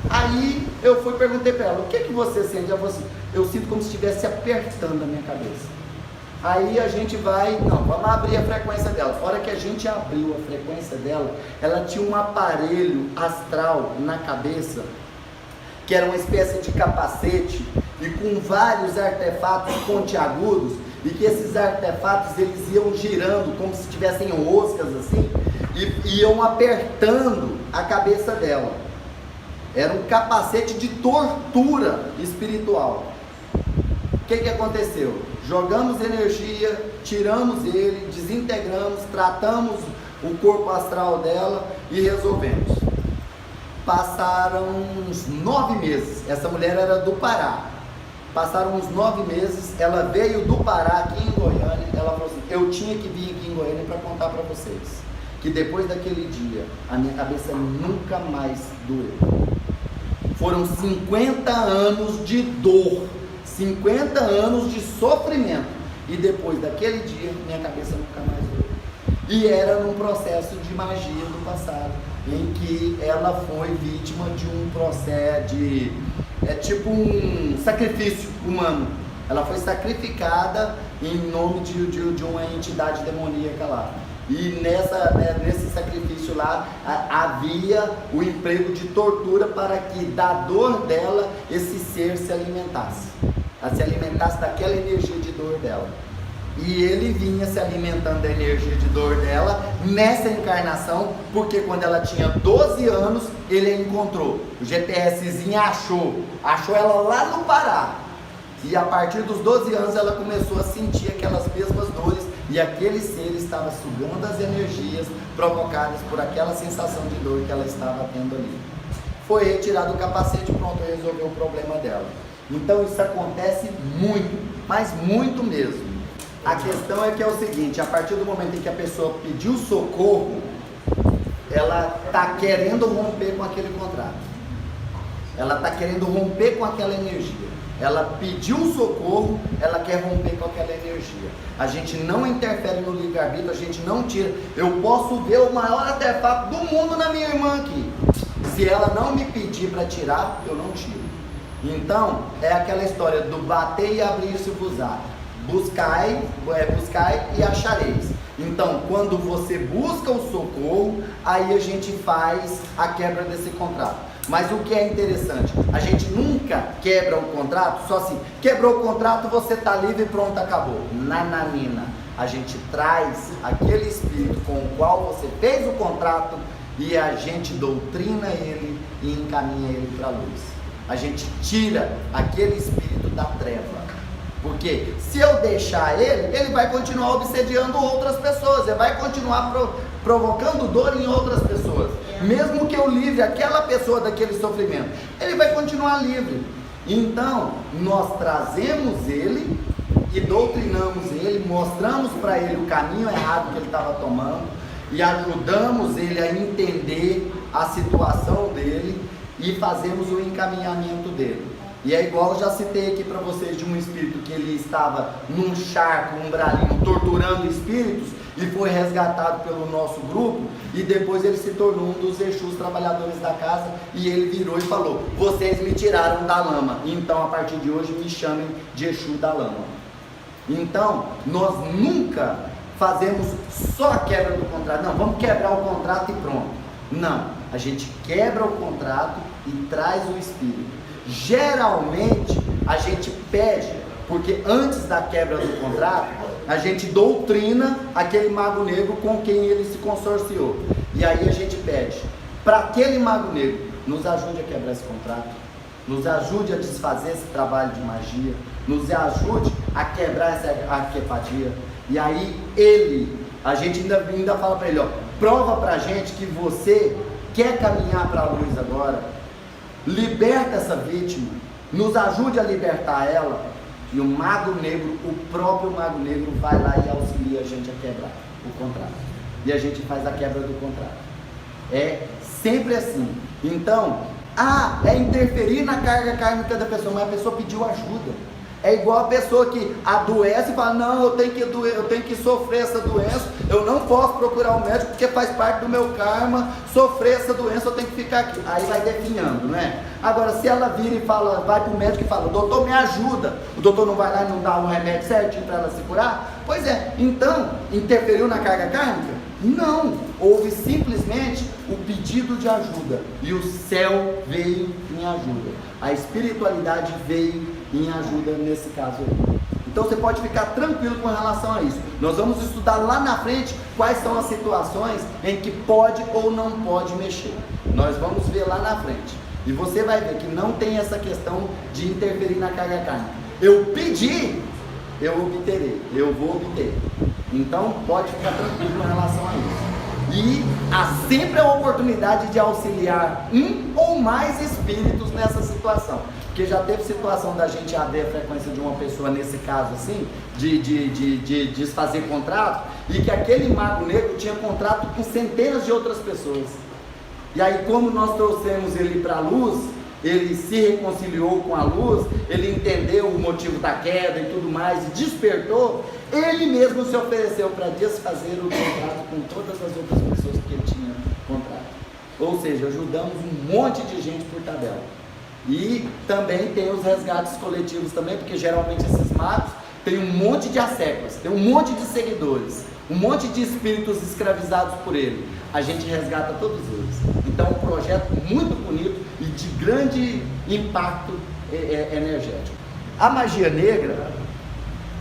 Aí eu perguntei para ela, o que você sente? Ela falou assim, eu sinto como se estivesse apertando a minha cabeça. Aí a gente vai, não, vamos abrir a frequência dela. A hora que a gente abriu a frequência dela, ela tinha um aparelho astral na cabeça, que era uma espécie de capacete, e com vários artefatos pontiagudos, e que esses artefatos eles iam girando como se tivessem roscas assim, e iam apertando a cabeça dela. Era um capacete de tortura espiritual. O que aconteceu? Jogamos energia, tiramos ele, desintegramos, tratamos o corpo astral dela e resolvemos. Passaram uns 9 meses, essa mulher era do Pará. Passaram uns 9 meses, ela veio do Pará aqui em Goiânia, ela falou assim, eu tinha que vir aqui em Goiânia para contar para vocês, que depois daquele dia, a minha cabeça nunca mais doeu. Foram 50 anos de dor, 50 anos de sofrimento, e depois daquele dia, minha cabeça nunca mais doeu. E era num processo de magia do passado, em que ela foi vítima de um processo de... é tipo um sacrifício humano. Ela foi sacrificada em nome de uma entidade demoníaca lá. E nesse sacrifício lá havia o emprego de tortura para que da dor dela esse ser se alimentasse daquela energia de dor dela. E ele vinha se alimentando da energia de dor dela nessa encarnação, porque quando ela tinha 12 anos, ele a encontrou. O GTSzinho achou ela lá no Pará. E a partir dos 12 anos ela começou a sentir aquelas mesmas dores, e aquele ser estava sugando as energias provocadas por aquela sensação de dor que ela estava tendo ali. Foi retirado o capacete e pronto, resolveu o problema dela. Então isso acontece muito, mas muito mesmo. A questão é que é o seguinte, a partir do momento em que a pessoa pediu socorro, ela está querendo romper com aquele contrato. Ela está querendo romper com aquela energia. Ela pediu socorro, ela quer romper com aquela energia. A gente não interfere no livre-arbítrio, a gente não tira. Eu posso ver o maior artefato do mundo na minha irmã aqui. Se ela não me pedir para tirar, eu não tiro. Então, é aquela história do bater e abrir-se-vos-á. Buscai e achareis. Então, quando você busca o socorro, aí a gente faz a quebra desse contrato. Mas o que é interessante, a gente nunca quebra o contrato só assim, quebrou o contrato, você está livre e pronto, acabou. Nananina, a gente traz aquele espírito com o qual você fez o contrato e a gente doutrina ele e encaminha ele para a luz. A gente tira aquele espírito da treva. Porque se eu deixar ele vai continuar obsediando outras pessoas, ele vai continuar provocando dor em outras pessoas. Mesmo que eu livre aquela pessoa daquele sofrimento, ele vai continuar livre. Então, nós trazemos ele e doutrinamos ele, mostramos para ele o caminho errado que ele estava tomando e ajudamos ele a entender a situação dele e fazemos o encaminhamento dele. E é igual eu já citei aqui para vocês de um espírito que ele estava num charco, umbralinho, torturando espíritos e foi resgatado pelo nosso grupo e depois ele se tornou um dos Exus trabalhadores da casa e ele virou e falou, vocês me tiraram da lama, então a partir de hoje me chamem de Exu da lama. Então, nós nunca fazemos só a quebra do contrato, não, vamos quebrar o contrato e pronto. Não, a gente quebra o contrato e traz o espírito. Geralmente a gente pede, porque antes da quebra do contrato, a gente doutrina aquele mago negro com quem ele se consorciou. E aí a gente pede para aquele mago negro, nos ajude a quebrar esse contrato, nos ajude a desfazer esse trabalho de magia, nos ajude a quebrar essa arquepatia. E aí a gente ainda fala para ele, ó, prova pra gente que você quer caminhar para a luz agora. Liberta essa vítima, nos ajude a libertar ela. E o mago negro, o próprio mago negro vai lá e auxilia a gente a quebrar o contrato. E a gente faz a quebra do contrato. É sempre assim. Então, é interferir na carga kármica da pessoa, mas a pessoa pediu ajuda. É igual a pessoa que adoece e fala, não, eu tenho que sofrer essa doença, eu não posso procurar um médico porque faz parte do meu karma, sofrer essa doença, eu tenho que ficar aqui. Aí vai definhando, não é? Agora, se ela vira e fala, vai para o médico e fala, doutor, me ajuda, o doutor não vai lá e não dá um remédio certinho para ela se curar? Pois é, então, interferiu na carga kármica? Não, houve simplesmente o pedido de ajuda e o céu veio em ajuda, a espiritualidade veio em ajuda nesse caso aí. Então você pode ficar tranquilo com relação a isso. Nós vamos estudar lá na frente quais são as situações em que pode ou não pode mexer. Nós vamos ver lá na frente. E você vai ver que não tem essa questão de interferir na carga kármica. Eu pedi, eu obterei, eu vou obter. Então pode ficar tranquilo com relação a isso. E há sempre a oportunidade de auxiliar um ou mais espíritos nessa situação. Porque já teve situação da gente abrir a frequência de uma pessoa, nesse caso assim, de desfazer contrato, e que aquele mago negro tinha contrato com centenas de outras pessoas. E aí, como nós trouxemos ele para a luz, ele se reconciliou com a luz, ele entendeu o motivo da queda e tudo mais, e despertou, ele mesmo se ofereceu para desfazer o contrato com todas as outras pessoas que ele tinha contrato. Ou seja, ajudamos um monte de gente por tabela. E também tem os resgates coletivos também, porque geralmente esses magos têm um monte de asseclas, tem um monte de seguidores, um monte de espíritos escravizados por ele. A gente resgata todos eles. Então, um projeto muito bonito e de grande impacto energético. A magia negra,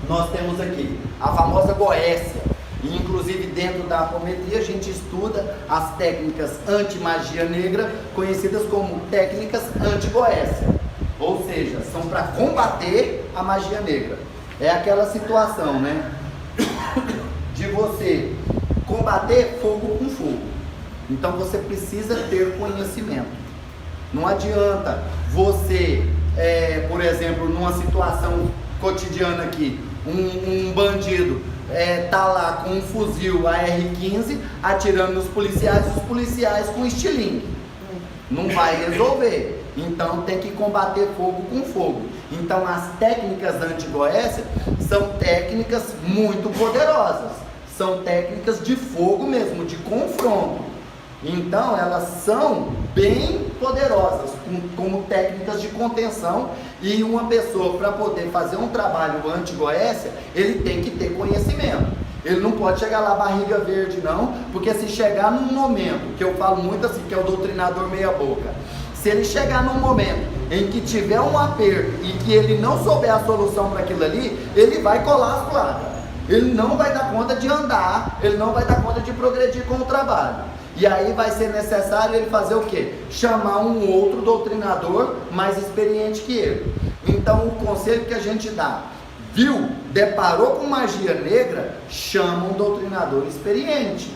nós temos aqui a famosa Goécia. E, inclusive, dentro da apometria, a gente estuda as técnicas anti-magia negra, conhecidas como técnicas anti-Goécia. Ou seja, são para combater a magia negra. É aquela situação, né? De você combater fogo com fogo. Então, você precisa ter conhecimento. Não adianta você, por exemplo, numa situação cotidiana aqui, um bandido tá lá com um fuzil AR-15 atirando nos policiais, os policiais com estilingue. Não vai resolver. Então tem que combater fogo com fogo. Então as técnicas anti-Goécia são técnicas muito poderosas. São técnicas de fogo mesmo, de confronto. Então elas são bem poderosas, como técnicas de contenção. E uma pessoa, para poder fazer um trabalho anti-Goécia, ele tem que ter conhecimento. Ele não pode chegar lá barriga verde não, porque se chegar num momento, que eu falo muito assim, que é o doutrinador meia boca, se ele chegar num momento em que tiver um aperto e que ele não souber a solução para aquilo ali, ele vai colar as placas. Ele não vai dar conta de andar, ele não vai dar conta de progredir com o trabalho. E aí vai ser necessário ele fazer o quê? Chamar um outro doutrinador mais experiente que ele. Então o conselho que a gente dá, viu, deparou com magia negra, chama um doutrinador experiente.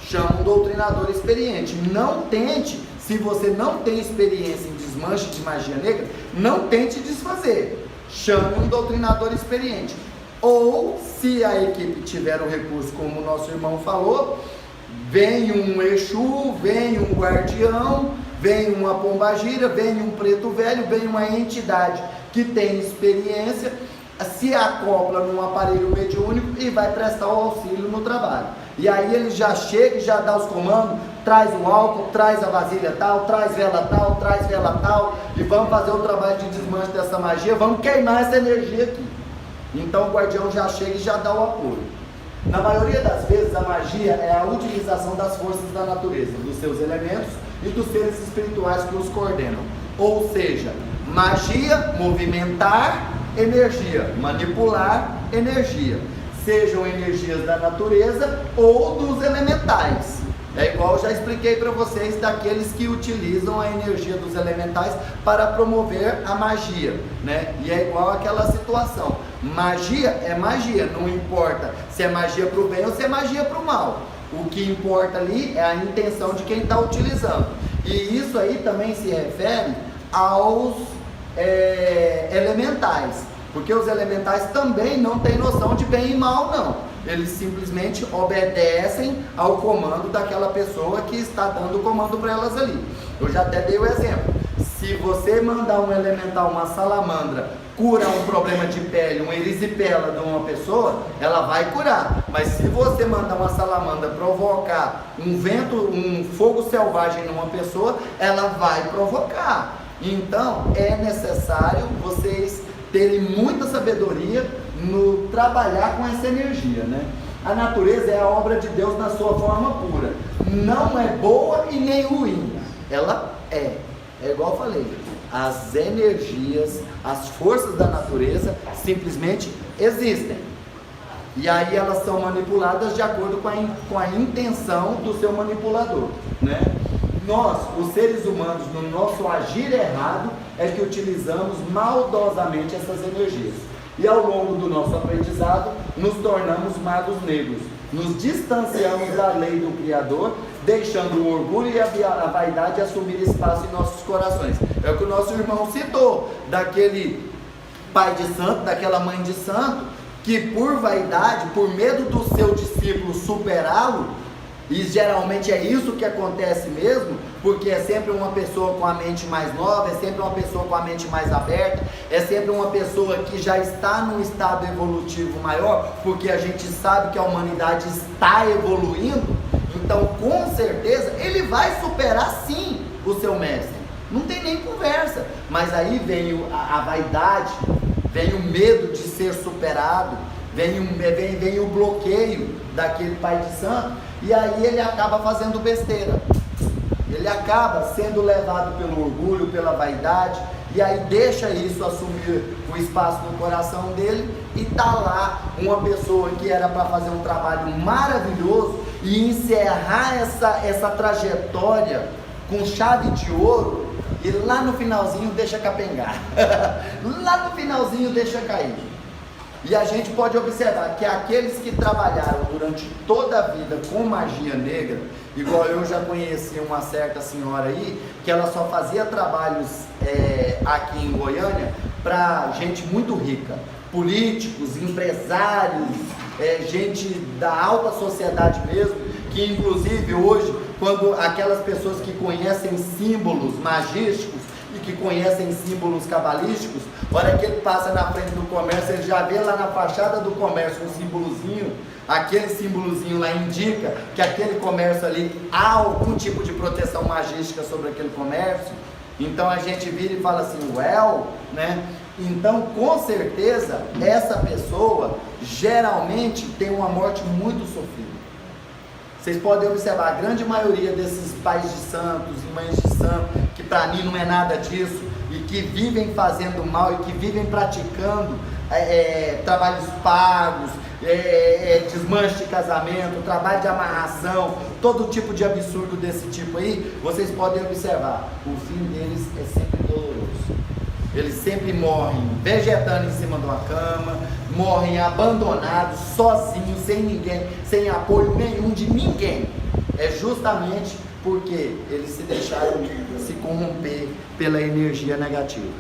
Chama um doutrinador experiente. Não tente, se você não tem experiência em desmanche de magia negra, não tente desfazer. Chame um doutrinador experiente. Ou, se a equipe tiver o recurso, como o nosso irmão falou, vem um Exu, vem um guardião, vem uma pombagira, vem um preto velho, vem uma entidade que tem experiência, se acopla num aparelho mediúnico e vai prestar o auxílio no trabalho. E aí ele já chega e já dá os comandos, traz o álcool, traz a vasilha tal, traz vela tal, e vamos fazer o trabalho de desmanche dessa magia, vamos queimar essa energia aqui. Então o guardião já chega e já dá o apoio. Na maioria das vezes a magia é a utilização das forças da natureza, dos seus elementos e dos seres espirituais que os coordenam. Ou seja, magia, movimentar energia, manipular energia, sejam energias da natureza ou dos elementais. É igual eu já expliquei para vocês daqueles que utilizam a energia dos elementais para promover a magia, né? E é igual aquela situação. Magia é magia, não importa se é magia para o bem ou se é magia para o mal. O que importa ali é a intenção de quem está utilizando. E isso aí também se refere aos elementais, porque os elementais também não têm noção de bem e mal, não. Eles simplesmente obedecem ao comando daquela pessoa que está dando o comando para elas ali. Eu já até dei o exemplo. Se você mandar um elemental, uma salamandra, cura um problema de pele, uma erisipela de uma pessoa, ela vai curar. Mas se você mandar uma salamandra provocar um vento, um fogo selvagem numa pessoa, ela vai provocar. Então é necessário vocês terem muita sabedoria no trabalhar com essa energia, né? A natureza é a obra de Deus na sua forma pura. Não é boa e nem ruim. Ela é igual eu falei, as energias, as forças da natureza simplesmente existem. E aí elas são manipuladas de acordo com a intenção do seu manipulador, né? Nós, os seres humanos, no nosso agir errado, é que utilizamos maldosamente essas energias. E ao longo do nosso aprendizado, nos tornamos magos negros. Nos distanciamos da lei do Criador, deixando o orgulho e a vaidade assumir espaço em nossos corações. É o que o nosso irmão citou, daquele pai de santo, daquela mãe de santo, que por vaidade, por medo do seu discípulo superá-lo, e geralmente é isso que acontece mesmo, porque é sempre uma pessoa com a mente mais nova, é sempre uma pessoa com a mente mais aberta, é sempre uma pessoa que já está num estado evolutivo maior, porque a gente sabe que a humanidade está evoluindo. Então com certeza ele vai superar sim o seu mestre, não tem nem conversa. Mas aí vem a vaidade, vem o medo de ser superado, vem o bloqueio daquele pai de santo, e aí ele acaba fazendo besteira, ele acaba sendo levado pelo orgulho, pela vaidade, e aí deixa isso assumir o espaço no coração dele, e tá lá uma pessoa que era para fazer um trabalho maravilhoso e encerrar essa trajetória com chave de ouro, e lá no finalzinho deixa capengar, lá no finalzinho deixa cair. E a gente pode observar que aqueles que trabalharam durante toda a vida com magia negra, igual eu já conheci uma certa senhora aí, que ela só fazia trabalhos aqui em Goiânia para gente muito rica, políticos, empresários, gente da alta sociedade mesmo, que inclusive hoje, quando aquelas pessoas que conhecem símbolos magísticos e que conhecem símbolos cabalísticos, a hora que ele passa na frente do comércio, ele já vê lá na fachada do comércio um símbolozinho, aquele símbolozinho lá indica que aquele comércio ali há algum tipo de proteção magística sobre aquele comércio. Então a gente vira e fala assim, né? Então com certeza essa pessoa geralmente tem uma morte muito sofrida. Vocês podem observar, a grande maioria desses pais de santos e mães de santo, que para mim não é nada disso, e que vivem fazendo mal e que vivem praticando trabalhos pagos, desmanche de casamento, trabalho de amarração, todo tipo de absurdo desse tipo aí, vocês podem observar, o fim deles é sempre doloroso. Eles sempre morrem vegetando em cima de uma cama, morrem abandonados, sozinhos, sem ninguém, sem apoio nenhum de ninguém. É justamente porque eles se deixaram se corromper pela energia negativa.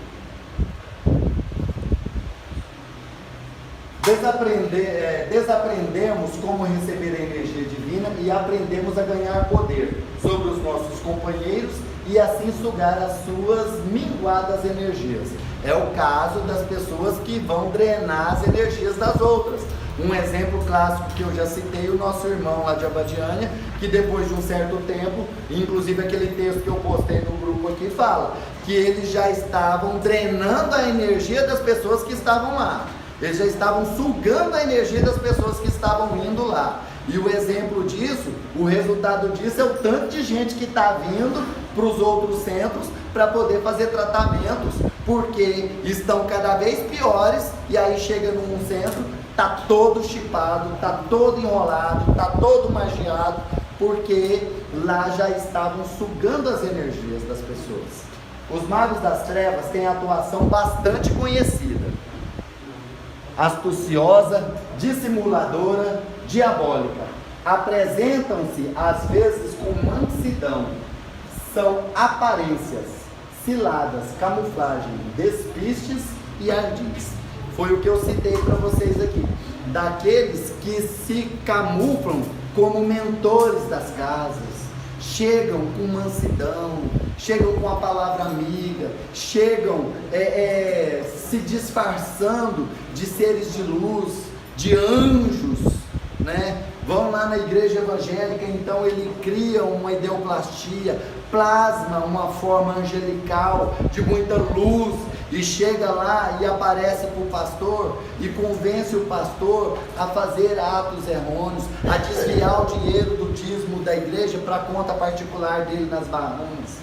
Desaprendemos como receber a energia divina e aprendemos a ganhar poder sobre os nossos companheiros e assim sugar as suas minguadas energias. É o caso das pessoas que vão drenar as energias das outras. Um exemplo clássico que eu já citei, o nosso irmão lá de Abadiânia, que depois de um certo tempo, inclusive aquele texto que eu postei no grupo aqui fala, que eles já estavam drenando a energia das pessoas que estavam lá. Eles já estavam sugando a energia das pessoas que estavam indo lá. E o exemplo disso, o resultado disso é o tanto de gente que está vindo para os outros centros para poder fazer tratamentos, porque estão cada vez piores, e aí chega num centro, está todo chipado, está todo enrolado, está todo magiado, porque lá já estavam sugando as energias das pessoas. Os magos das trevas têm atuação bastante conhecida, astuciosa, dissimuladora, diabólica. Apresentam-se às vezes com mansidão, são aparências, ciladas, camuflagem, despistes e ardis. Foi o que eu citei para vocês aqui, daqueles que se camuflam como mentores das casas, chegam com mansidão, chegam com a palavra amiga, chegam se disfarçando de seres de luz, de anjos, né? Vão lá na igreja evangélica, então ele cria uma ideoplastia, plasma uma forma angelical, de muita luz, e chega lá e aparece para o pastor, e convence o pastor a fazer atos errôneos, a desviar o dinheiro do dízimo da igreja para a conta particular dele nas Bahamas,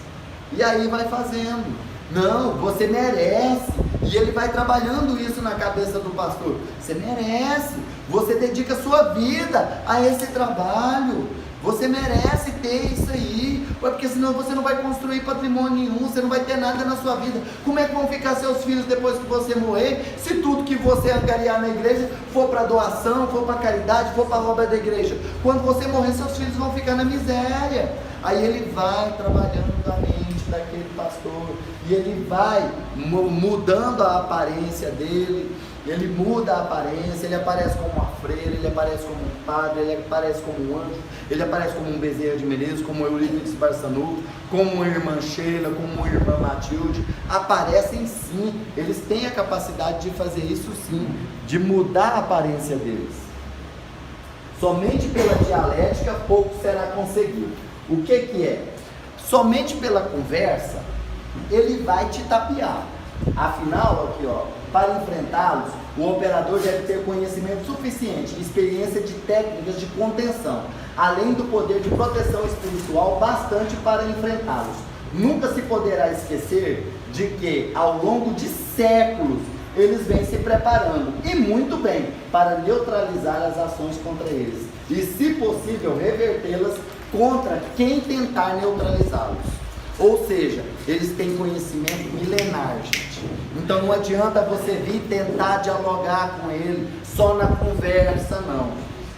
e aí vai fazendo. Não, você merece, e ele vai trabalhando isso na cabeça do pastor. Você merece, você dedica a sua vida a esse trabalho, você merece ter isso aí, porque senão você não vai construir patrimônio nenhum, você não vai ter nada na sua vida. Como é que vão ficar seus filhos depois que você morrer, se tudo que você angariar na igreja for para doação, for para caridade, for para a obra da igreja? Quando você morrer, seus filhos vão ficar na miséria. Aí ele vai trabalhando a mente daquele pastor, e ele vai mudando a aparência dele, ele muda a aparência, ele aparece como uma freira, ele aparece como um padre, ele aparece como um anjo, ele aparece como um Bezerra de Menezes, como Eurípides Barçanuto, como uma irmã Sheila, como uma irmã Matilde. Aparecem sim, eles têm a capacidade de fazer isso sim, de mudar a aparência deles. Somente pela dialética pouco será conseguido. O que é? Somente pela conversa, ele vai te tapear. Afinal, aqui ó, para enfrentá-los, o operador deve ter conhecimento suficiente, experiência de técnicas de contenção, além do poder de proteção espiritual bastante para enfrentá-los. Nunca se poderá esquecer de que, ao longo de séculos, eles vêm se preparando, e muito bem, para neutralizar as ações contra eles, e se possível revertê-las contra quem tentar neutralizá-los. Ou seja, eles têm conhecimento milenar, gente. Então não adianta você vir tentar dialogar com ele só na conversa, não.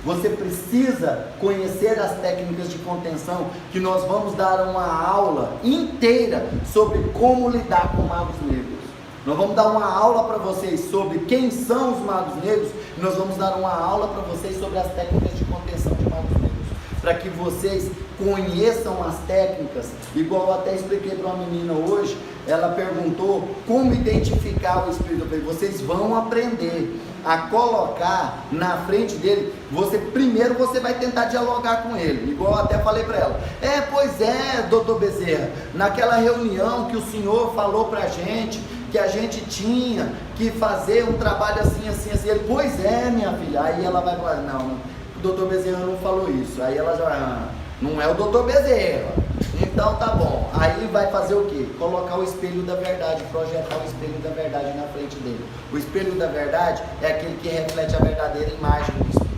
Você precisa conhecer as técnicas de contenção, que nós vamos dar uma aula inteira sobre como lidar com magos negros. Nós vamos dar uma aula para vocês sobre quem são os magos negros, e nós vamos dar uma aula para vocês sobre as técnicas de contenção de magos negros, para que vocês conheçam as técnicas. Igual eu até expliquei para uma menina hoje, ela perguntou como identificar o espírito. Eu falei, vocês vão aprender a colocar na frente dele. Primeiro você vai tentar dialogar com ele, igual eu até falei para ela. Pois é, doutor Bezerra, naquela reunião que o senhor falou para a gente, que a gente tinha que fazer um trabalho assim, assim, assim. Ele, pois é, minha filha. Aí ela vai falar, não, o doutor Bezerra não falou isso. Aí ela já, não é o doutor Bezerra. Então tá bom. Aí vai fazer o quê? Colocar o espelho da verdade, projetar o espelho da verdade na frente dele. O espelho da verdade é aquele que reflete a verdadeira imagem do espelho.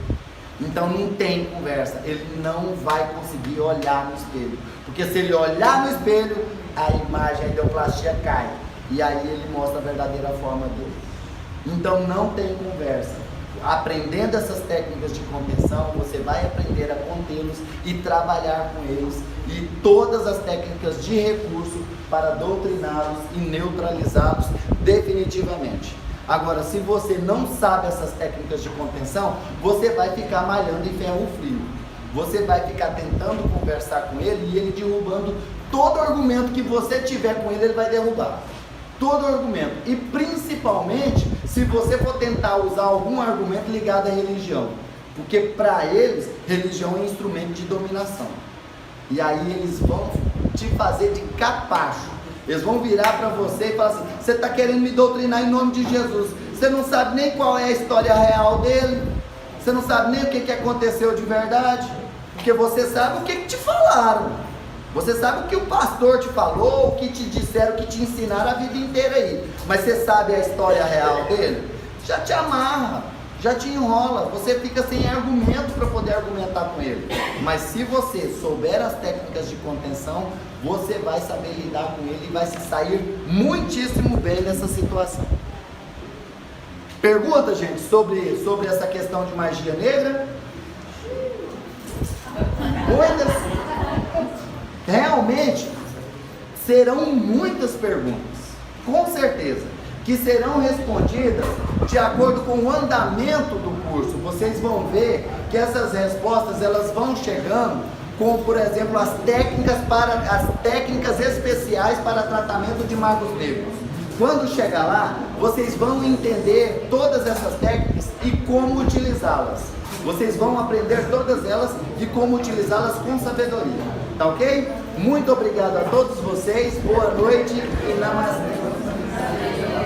Então não tem conversa, ele não vai conseguir olhar no espelho. Porque se ele olhar no espelho, a imagem, a ideoplastia cai. E aí ele mostra a verdadeira forma dele. Então não tem conversa. Aprendendo essas técnicas de contenção, você vai aprender a contê-los e trabalhar com eles, e todas as técnicas de recurso para doutriná-los e neutralizá-los definitivamente. Agora, se você não sabe essas técnicas de contenção, você vai ficar malhando em ferro frio. Você vai ficar tentando conversar com ele e ele derrubando todo argumento que você tiver com ele, ele vai derrubar. Todo argumento. E principalmente se você for tentar usar algum argumento ligado à religião. Porque para eles, religião é instrumento de dominação. E aí eles vão te fazer de capacho. Eles vão virar para você e falar assim, você está querendo me doutrinar em nome de Jesus. Você não sabe nem qual é a história real dele. Você não sabe nem o que aconteceu de verdade. Porque você sabe o que te falaram. Você sabe o que o pastor te falou, o que te disseram, o que te ensinaram a vida inteira aí. Mas você sabe a história real dele? Já te amarra, já te enrola. Você fica sem argumento para poder argumentar com ele. Mas se você souber as técnicas de contenção, você vai saber lidar com ele e vai se sair muitíssimo bem nessa situação. Pergunta, gente, sobre essa questão de magia negra? Muitas. Realmente serão muitas perguntas, com certeza, que serão respondidas de acordo com o andamento do curso. Vocês vão ver que essas respostas elas vão chegando com, por exemplo, as técnicas especiais para tratamento de magos negros. Quando chegar lá, vocês vão entender todas essas técnicas e como utilizá-las. Vocês vão aprender todas elas e como utilizá-las com sabedoria. Tá ok? Muito obrigado a todos vocês. Boa noite e namastê.